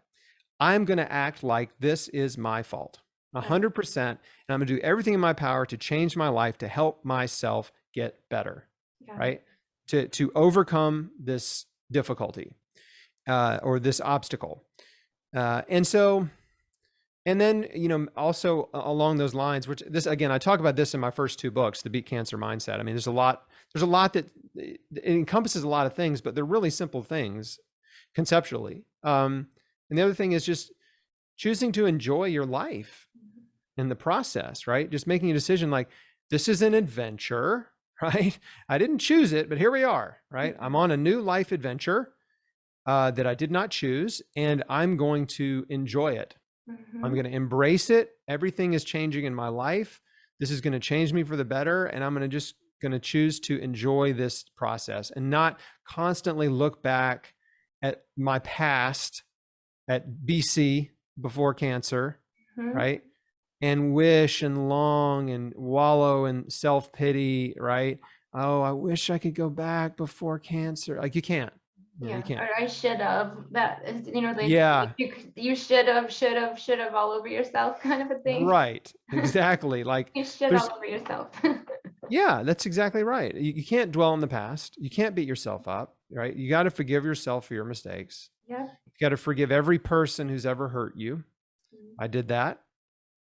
I'm going to act like this is my fault, 100%, and I'm going to do everything in my power to change my life, to help myself get better, right? To overcome this difficulty. Or this obstacle. And then, also along those lines, which again, I talk about this in my first two books, The Beat Cancer Mindset. I mean, there's a lot that it encompasses a lot of things, but they're really simple things conceptually. And the other thing is just choosing to enjoy your life in the process, right? Just making a decision like, this is an adventure, right? I didn't choose it, but here we are, right? I'm on a new life adventure that I did not choose, and I'm going to enjoy it. I'm going to embrace it. Everything is changing in my life. This is going to change me for the better, and I'm going to choose to enjoy this process and not constantly look back at my past, at BC, before cancer, right? and wish and long and wallow in self-pity, right? Oh, I wish I could go back before cancer. Like you can't. Yeah, You can't. or I should have. That is, they Yeah, you should have all over yourself, kind of a thing. right. Exactly. Like You should there's all over yourself. yeah, that's exactly right. You can't dwell in the past. You can't beat yourself up, right? You got to forgive yourself for your mistakes. Yeah. You got to forgive every person who's ever hurt you. I did that.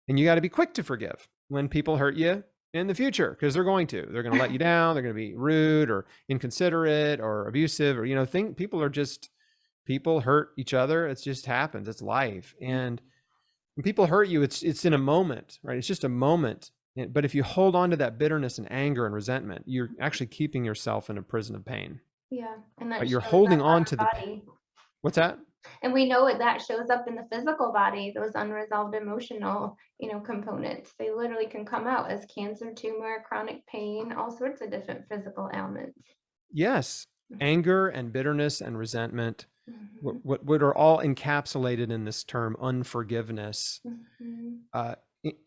And you got to be quick to forgive when people hurt you in the future, because they're going to. They're going to let you down. They're going to be rude or inconsiderate or abusive, or people hurt each other. It just happens. It's life. And when people hurt you, it's in a moment, right? It's just a moment. But if you hold on to that bitterness and anger and resentment, you're actually keeping yourself in a prison of pain. Yeah, and that Right? You're shows up holding on on to our the body. what's that? And we know that shows up in the physical body, those unresolved emotional, components. They literally can come out as cancer, tumor, chronic pain, all sorts of different physical ailments. Yes, anger and bitterness and resentment, Mm-hmm. what are all encapsulated in this term unforgiveness. Mm-hmm.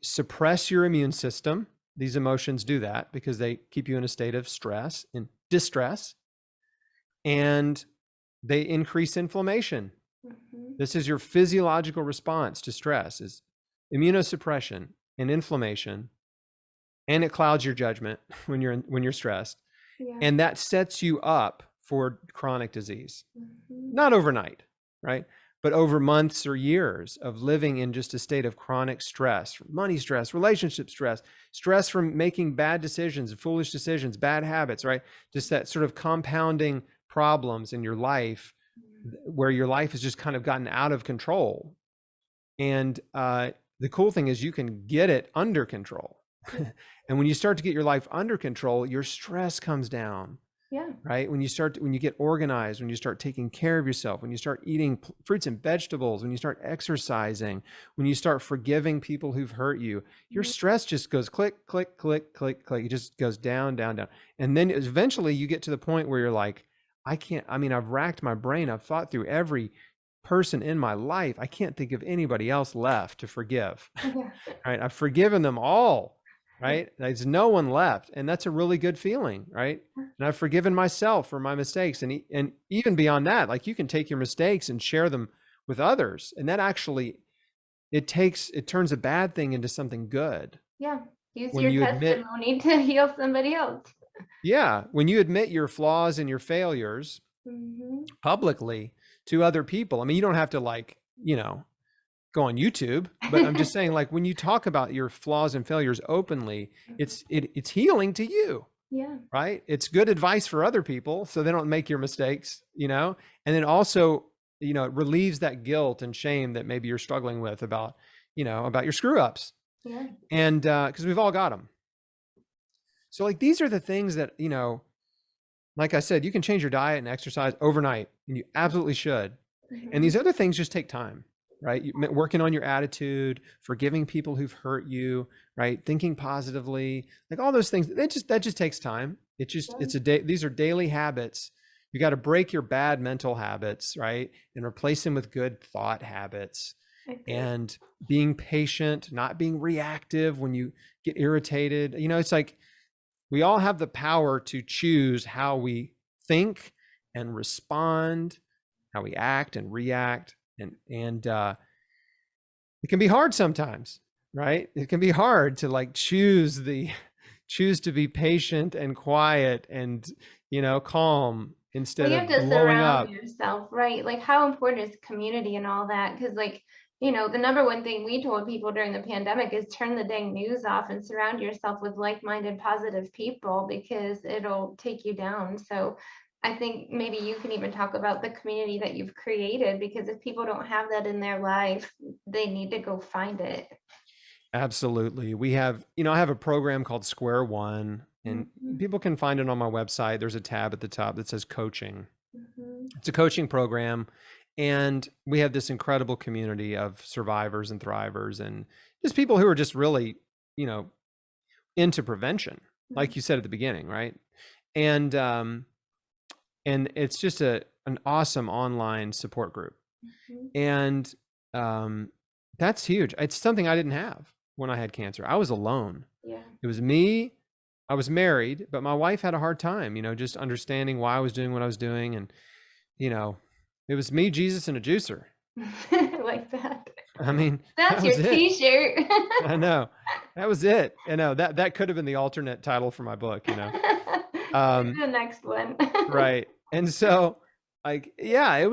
Suppress your immune system. These emotions do that because they keep you in a state of stress and distress, and they increase inflammation. Mm-hmm. This is your physiological response to stress, is immunosuppression and inflammation, and it clouds your judgment when you're stressed. Yeah. And that sets you up for chronic disease. Mm-hmm. Not overnight, right? But over months or years of living in just a state of chronic stress, money stress, relationship stress, stress from making bad decisions, foolish decisions, bad habits, right? Just that sort of compounding problems in your life where your life has just kind of gotten out of control. And the cool thing is you can get it under control. And when you start to get your life under control, your stress comes down. Yeah. Right? When you get organized, when you start taking care of yourself, when you start eating fruits and vegetables, when you start exercising, when you start forgiving people who've hurt you, your stress just goes click, click, click, click, click. It just goes down, down, down. And then eventually you get to the point where you're like, I've racked my brain. I've thought through every person in my life. I can't think of anybody else left to forgive. Yeah. Right? I've forgiven them all. Right? There's no one left. And that's a really good feeling, right? And I've forgiven myself for my mistakes. And even beyond that, like you can take your mistakes and share them with others. And that actually, it turns a bad thing into something good. Yeah. Use When your you admit, testimony to heal somebody else. yeah, when you admit your flaws and your failures publicly to other people. I mean, you don't have to go on YouTube, but I'm just saying, like, when you talk about your flaws and failures openly, it's healing to you. Yeah. Right? It's good advice for other people so they don't make your mistakes, and then also, it relieves that guilt and shame that maybe you're struggling with about your screw ups. Yeah. And because we've all got them. So like these are the things that, like I said, you can change your diet and exercise overnight, and you absolutely should. And these other things just take time. Right? Working on your attitude, forgiving people who've hurt you, right? Thinking positively, like all those things, that just takes time. These are daily habits. You got to break your bad mental habits, right? And replace them with good thought habits. And being patient, not being reactive when you get irritated. It's like we all have the power to choose how we think and respond, how we act and react. And it can be hard sometimes, right? It can be hard to choose to be patient and quiet and calm instead You of have to blowing surround up. yourself, right? Like how important is community and all that? Because the number one thing we told people during the pandemic is turn the dang news off and surround yourself with like-minded, positive people because it'll take you down. So I think maybe you can even talk about the community that you've created, because if people don't have that in their life, they need to go find it. Absolutely. We have, I have a program called Square One, and people can find it on my website. There's a tab at the top that says coaching. It's a coaching program. And we have this incredible community of survivors and thrivers and just people who are just really, into prevention, like you said at the beginning, right? And it's just an awesome online support group. And that's huge. It's something I didn't have. when I had cancer. I was alone. Yeah. It was me. I was married, but my wife had a hard time, just understanding why I was doing what I was doing. And, you know, it was me, Jesus, and a juicer. Like that. I mean, That's that your was it. t-shirt. I know. That was it. That could have been the alternate title for my book, The next one. Right. And so, like, yeah, I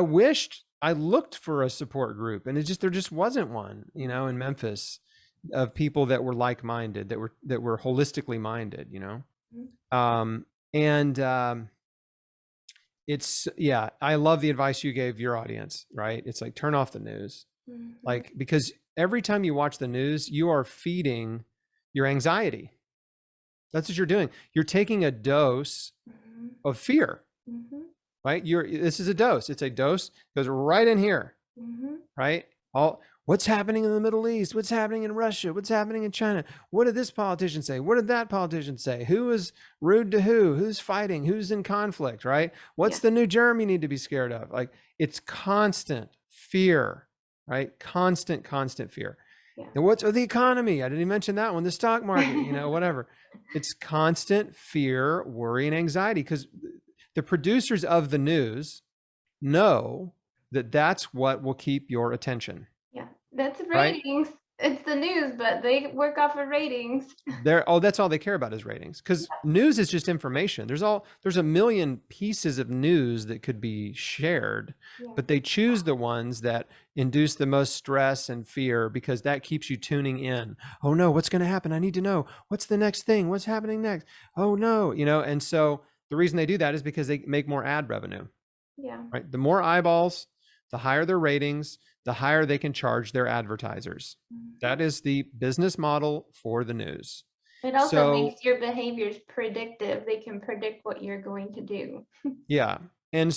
wished I looked for a support group, and there just wasn't one, in Memphis, of people that were like-minded, that were holistically minded, Um, and yeah, I love the advice you gave your audience, right? It's like, turn off the news. Like, because every time you watch the news, you are feeding your anxiety. That's what you're doing. You're taking a dose of fear, right? This is a dose. It's a dose, goes right in here, right? What's happening in the Middle East? What's happening in Russia? What's happening in China? What did this politician say? What did that politician say? Who is rude to who? Who's fighting? Who's in conflict, right? What's the new germ you need to be scared of? Like, it's constant fear, right? Constant fear. Yeah. And what's the economy? I didn't even mention that one. The stock market, whatever. It's constant fear, worry, and anxiety, because the producers of the news know that that's what will keep your attention. Yeah, that's Right? ratings. It's the news, but they work off of ratings. That's all they care about is ratings, because news is just information. There's a million pieces of news that could be shared, but they choose the ones that induce the most stress and fear, because that keeps you tuning in. Oh no, what's going to happen? I need to know. What's the next thing? What's happening next? Oh no, and so the reason they do that is because they make more ad revenue. Yeah. Right? The more eyeballs, the higher their ratings, the higher they can charge their advertisers. That is the business model for the news. It also makes your behaviors predictive. They can predict what you're going to do. Yeah. And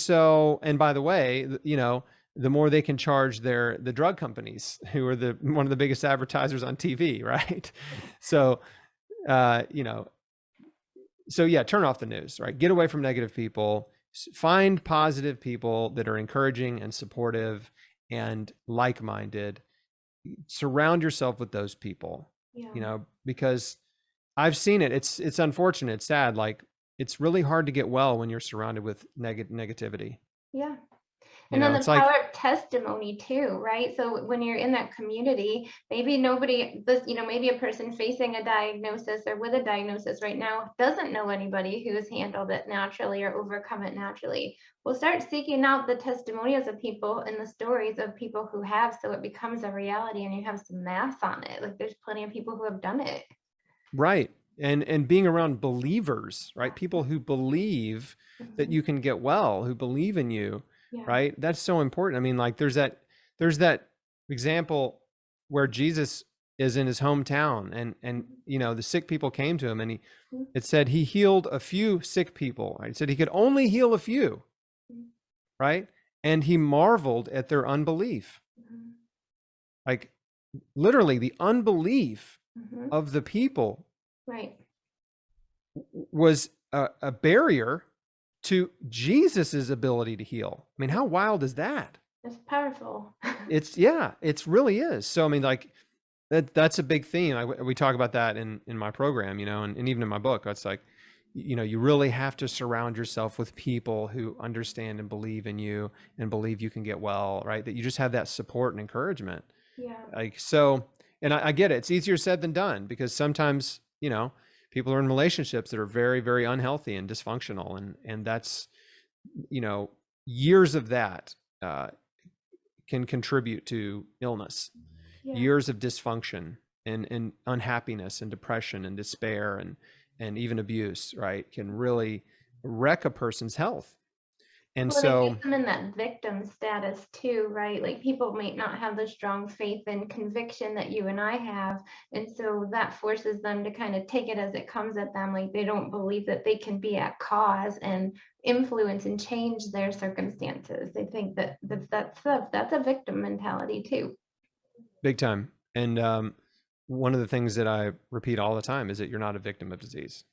by the way, the more they can charge the drug companies, who are one of the biggest advertisers on TV, right? So, so yeah, turn off the news, right? Get away from negative people, find positive people that are encouraging and supportive and like-minded. Surround yourself with those people, because I've seen it. It's unfortunate. It's sad. Like, it's really hard to get well when you're surrounded with negativity. Yeah. And then the power of testimony too, right? So when you're in that community, maybe maybe a person facing a diagnosis or with a diagnosis right now doesn't know anybody who has handled it naturally or overcome it naturally. We'll start seeking out the testimonials of people and the stories of people who have, so it becomes a reality and you have some math on it. Like, there's plenty of people who have done it. Right. And being around believers, right? People who believe that you can get well, who believe in you. Yeah. Right? That's so important. I mean, like, there's that example where Jesus is in his hometown, and the sick people came to him, and it said he healed a few sick people. Right? It said he could only heal a few, right? And he marveled at their unbelief. Like, literally, the unbelief of the people, right, was a barrier to Jesus's ability to heal. I mean, how wild is that? It's powerful. It really is. So, I mean, like, that's a big theme. We talk about that in my program, and even in my book. It's like, you really have to surround yourself with people who understand and believe in you and believe you can get well, right? That you just have that support and encouragement. Yeah. Like, so, and I get it. It's easier said than done, because sometimes, people are in relationships that are very, very unhealthy and dysfunctional. And that's, years of that can contribute to illness, years of dysfunction and unhappiness and depression and despair and even abuse, right? Can really wreck a person's health. And so it puts them in that victim status too, right? Like, people may not have the strong faith and conviction that you and I have. And so that forces them to kind of take it as it comes at them. Like, they don't believe that they can be at cause and influence and change their circumstances. They think that that's a victim mentality too. Big time. And one of the things that I repeat all the time is that you're not a victim of disease.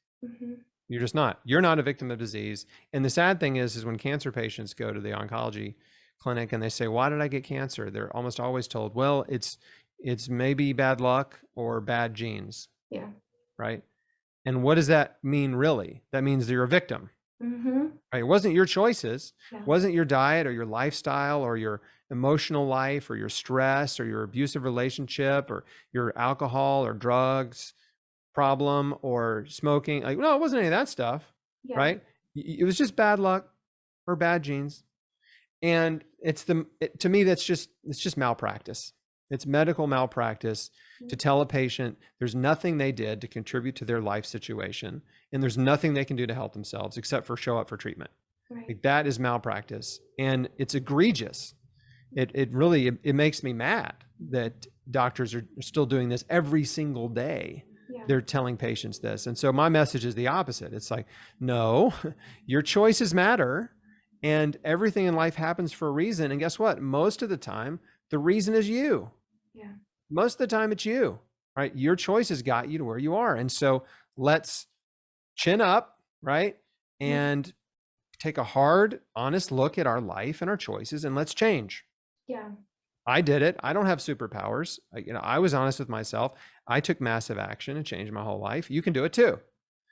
You're just not. You're not a victim of disease. And the sad thing is when cancer patients go to the oncology clinic and they say, "Why did I get cancer?" They're almost always told, "Well, it's it's maybe bad luck or bad genes, Yeah. right? And what does that mean really? That means you're a victim. Mm-hmm. Right? It wasn't your choices, Yeah. wasn't your diet or your lifestyle or your emotional life or your stress or your abusive relationship or your alcohol or drugs problem or smoking. Like, no, it wasn't any of that stuff, Yeah. right? It was just bad luck or bad genes. And to me, it's just malpractice. It's medical malpractice to tell a patient there's nothing they did to contribute to their life situation, and there's nothing they can do to help themselves except for show up for treatment. Right. Like, that is malpractice, and it's egregious. It really it makes me mad that doctors are still doing this every single day. Yeah. They're telling patients this. And so my message is the opposite. It's like, no, your choices matter, and everything in life happens for a reason. And guess what? Most of the time, the reason is you. Yeah. Most of the time, it's you, right? Your choices got you to where you are. And so let's chin up, right? And take a hard, honest look at our life and our choices, and let's change. Yeah. I did it. I don't have superpowers. I was honest with myself. I took massive action and changed my whole life. You can do it too.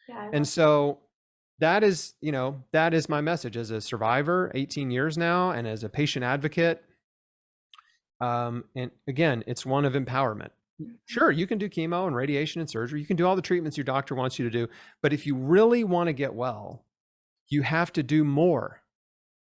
Yeah. And so that is my message as a survivor, 18 years now, and as a patient advocate. And again, it's one of empowerment. Sure, you can do chemo and radiation and surgery. You can do all the treatments your doctor wants you to do. But if you really want to get well, you have to do more.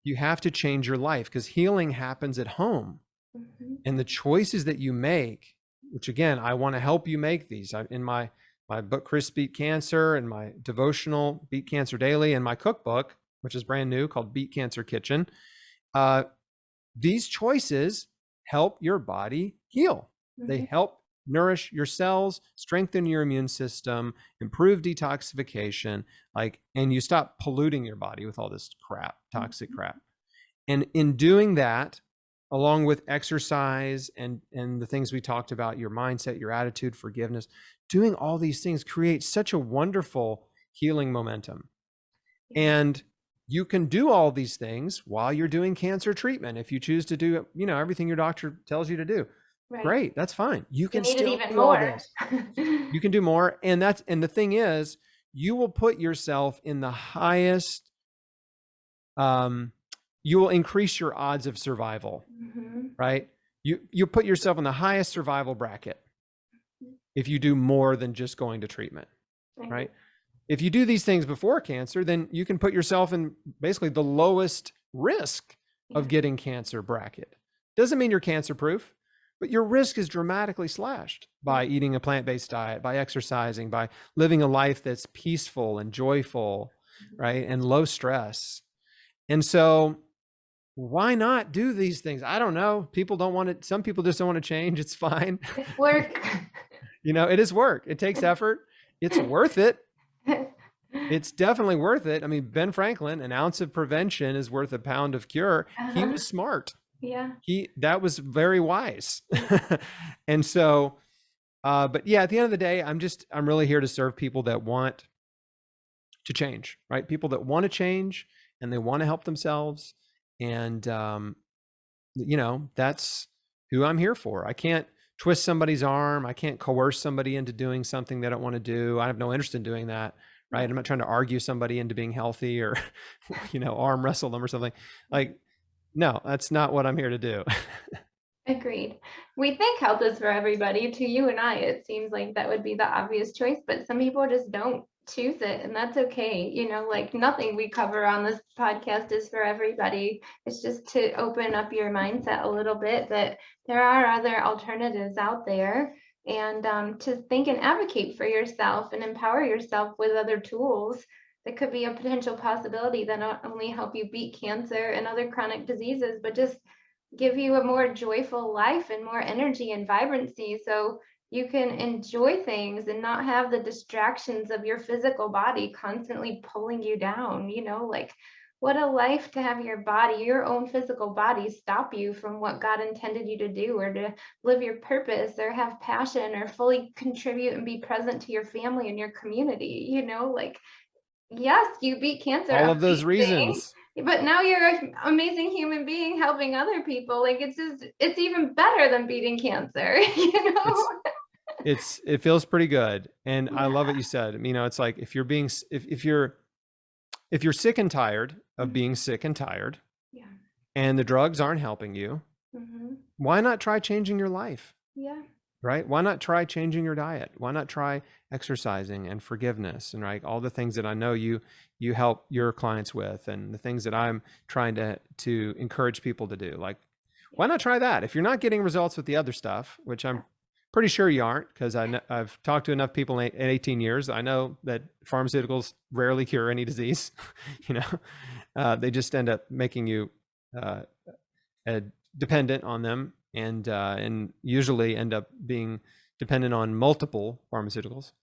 You have to change your life, because healing happens at home. Mm-hmm. And the choices that you make, which again, I want to help you make these in my book, Chris Beat Cancer, and my devotional Beat Cancer Daily, and my cookbook, which is brand new, called Beat Cancer Kitchen. These choices help your body heal. Mm-hmm. They help nourish your cells, strengthen your immune system, improve detoxification, and you stop polluting your body with all this crap, toxic crap. And in doing that, along with exercise and the things we talked about, your mindset, your attitude, forgiveness, doing all these things creates such a wonderful healing momentum. And you can do all these things while you're doing cancer treatment. If you choose to do, everything your doctor tells you to do, great, that's fine. You can still do all this. You can do more. And the thing is, you will put yourself in the highest, you will increase your odds of survival, right? You put yourself in the highest survival bracket if you do more than just going to treatment, right? If you do these things before cancer, then you can put yourself in basically the lowest risk of getting cancer bracket. Doesn't mean you're cancer proof, but your risk is dramatically slashed by eating a plant-based diet, by exercising, by living a life that's peaceful and joyful, right? And low stress. And so why not do these things? I don't know. People don't want it. Some people just don't want to change. It's fine. It's work. It is work. It takes effort. It's worth it. It's definitely worth it. I mean, Ben Franklin, an ounce of prevention is worth a pound of cure. He was smart. Yeah. That was very wise. And so, but yeah, at the end of the day, I'm really here to serve people that want to change, right? People that want to change and they want to help themselves. And, that's who I'm here for. I can't twist somebody's arm. I can't coerce somebody into doing something they don't want to do. I have no interest in doing that, right? I'm not trying to argue somebody into being healthy or, arm wrestle them or something. No, that's not what I'm here to do. Agreed. We think health is for everybody. To you and I, it seems like that would be the obvious choice, but some people just don't choose it, and that's okay. Nothing we cover on this podcast is for everybody. It's just to open up your mindset a little bit that there are other alternatives out there, and to think and advocate for yourself and empower yourself with other tools that could be a potential possibility that not only help you beat cancer and other chronic diseases, but just give you a more joyful life and more energy and vibrancy, so you can enjoy things and not have the distractions of your physical body constantly pulling you down. What a life to have your body, your own physical body, stop you from what God intended you to do, or to live your purpose, or have passion, or fully contribute and be present to your family and your community. Yes, you beat cancer. All of those reasons. But now you're an amazing human being helping other people. Like it's even better than beating cancer, you know? It feels pretty good. And I love what Yeah. you said. You know, it's like if you're sick and tired of being sick and tired, Yeah. and the drugs aren't helping you, Mm-hmm. why not try changing your life? Yeah. Right? Why not try changing your diet? Why not try exercising and forgiveness and all the things that I know you help your clients with, and the things that I'm trying to encourage people to do. Like, why not try that? If you're not getting results with the other stuff, which I'm pretty sure you aren't, because I've talked to enough people in 18 years. I know that pharmaceuticals rarely cure any disease. You know, they just end up making you dependent on them, and usually end up being dependent on multiple pharmaceuticals.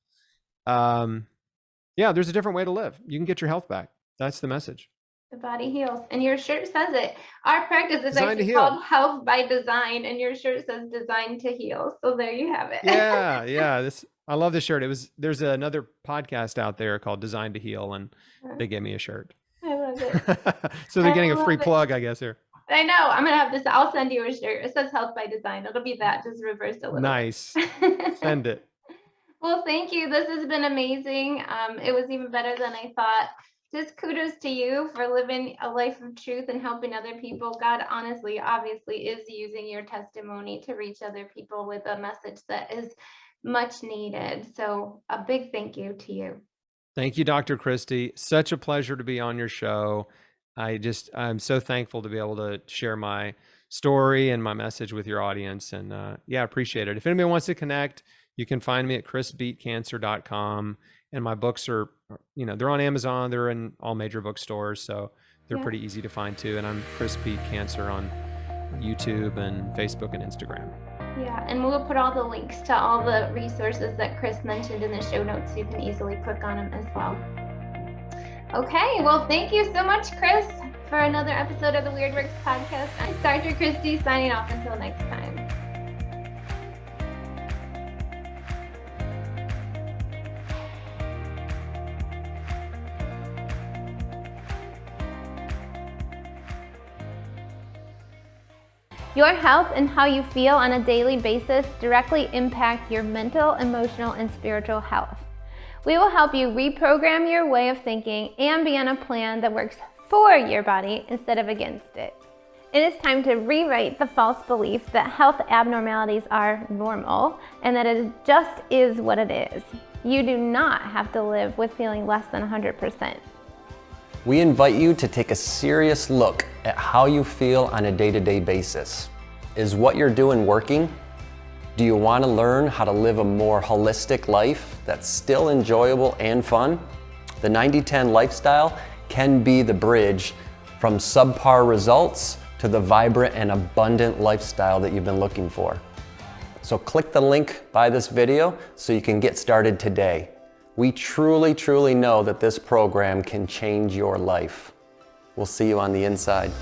Yeah, there's a different way to live. You can get your health back. That's the message. The body heals. And your shirt says it. Our practice is Designed to actually heal. called Health by Design, and your shirt says Designed to Heal. So there you have it. Yeah. I love this shirt. There's another podcast out there called Designed to Heal, and they gave me a shirt. I love it. So they're getting a free plug, I guess, here. I know. I'm gonna have this. I'll send you a shirt. It says Health by Design. It'll be that, just reversed a little. Nice. Send it. Well, thank you. This has been amazing. It was even better than I thought. Just kudos to you for living a life of truth and helping other people. God, honestly, obviously is using your testimony to reach other people with a message that is much needed. So a big thank you to you. Thank you, Dr. Christy. Such a pleasure to be on your show. I'm so thankful to be able to share my story and my message with your audience. And yeah, appreciate it. If anybody wants to connect, you can find me at chrisbeatcancer.com. And my books are, they're on Amazon. They're in all major bookstores. So they're pretty easy to find too. And I'm Chris Beat Cancer on YouTube and Facebook and Instagram. Yeah, and we'll put all the links to all the resources that Chris mentioned in the show notes, so you can easily click on them as well. Okay, well, thank you so much, Chris, for another episode of the Weird Works podcast. I'm Dr. Christy signing off until next time. Your health and how you feel on a daily basis directly impact your mental, emotional, and spiritual health. We will help you reprogram your way of thinking and be on a plan that works for your body instead of against it. It is time to rewrite the false belief that health abnormalities are normal and that it just is what it is. You do not have to live with feeling less than 100%. We invite you to take a serious look at how you feel on a day-to-day basis. Is what you're doing working? Do you want to learn how to live a more holistic life that's still enjoyable and fun? The 90-10 lifestyle can be the bridge from subpar results to the vibrant and abundant lifestyle that you've been looking for. So click the link by this video so you can get started today. We truly, truly know that this program can change your life. We'll see you on the inside.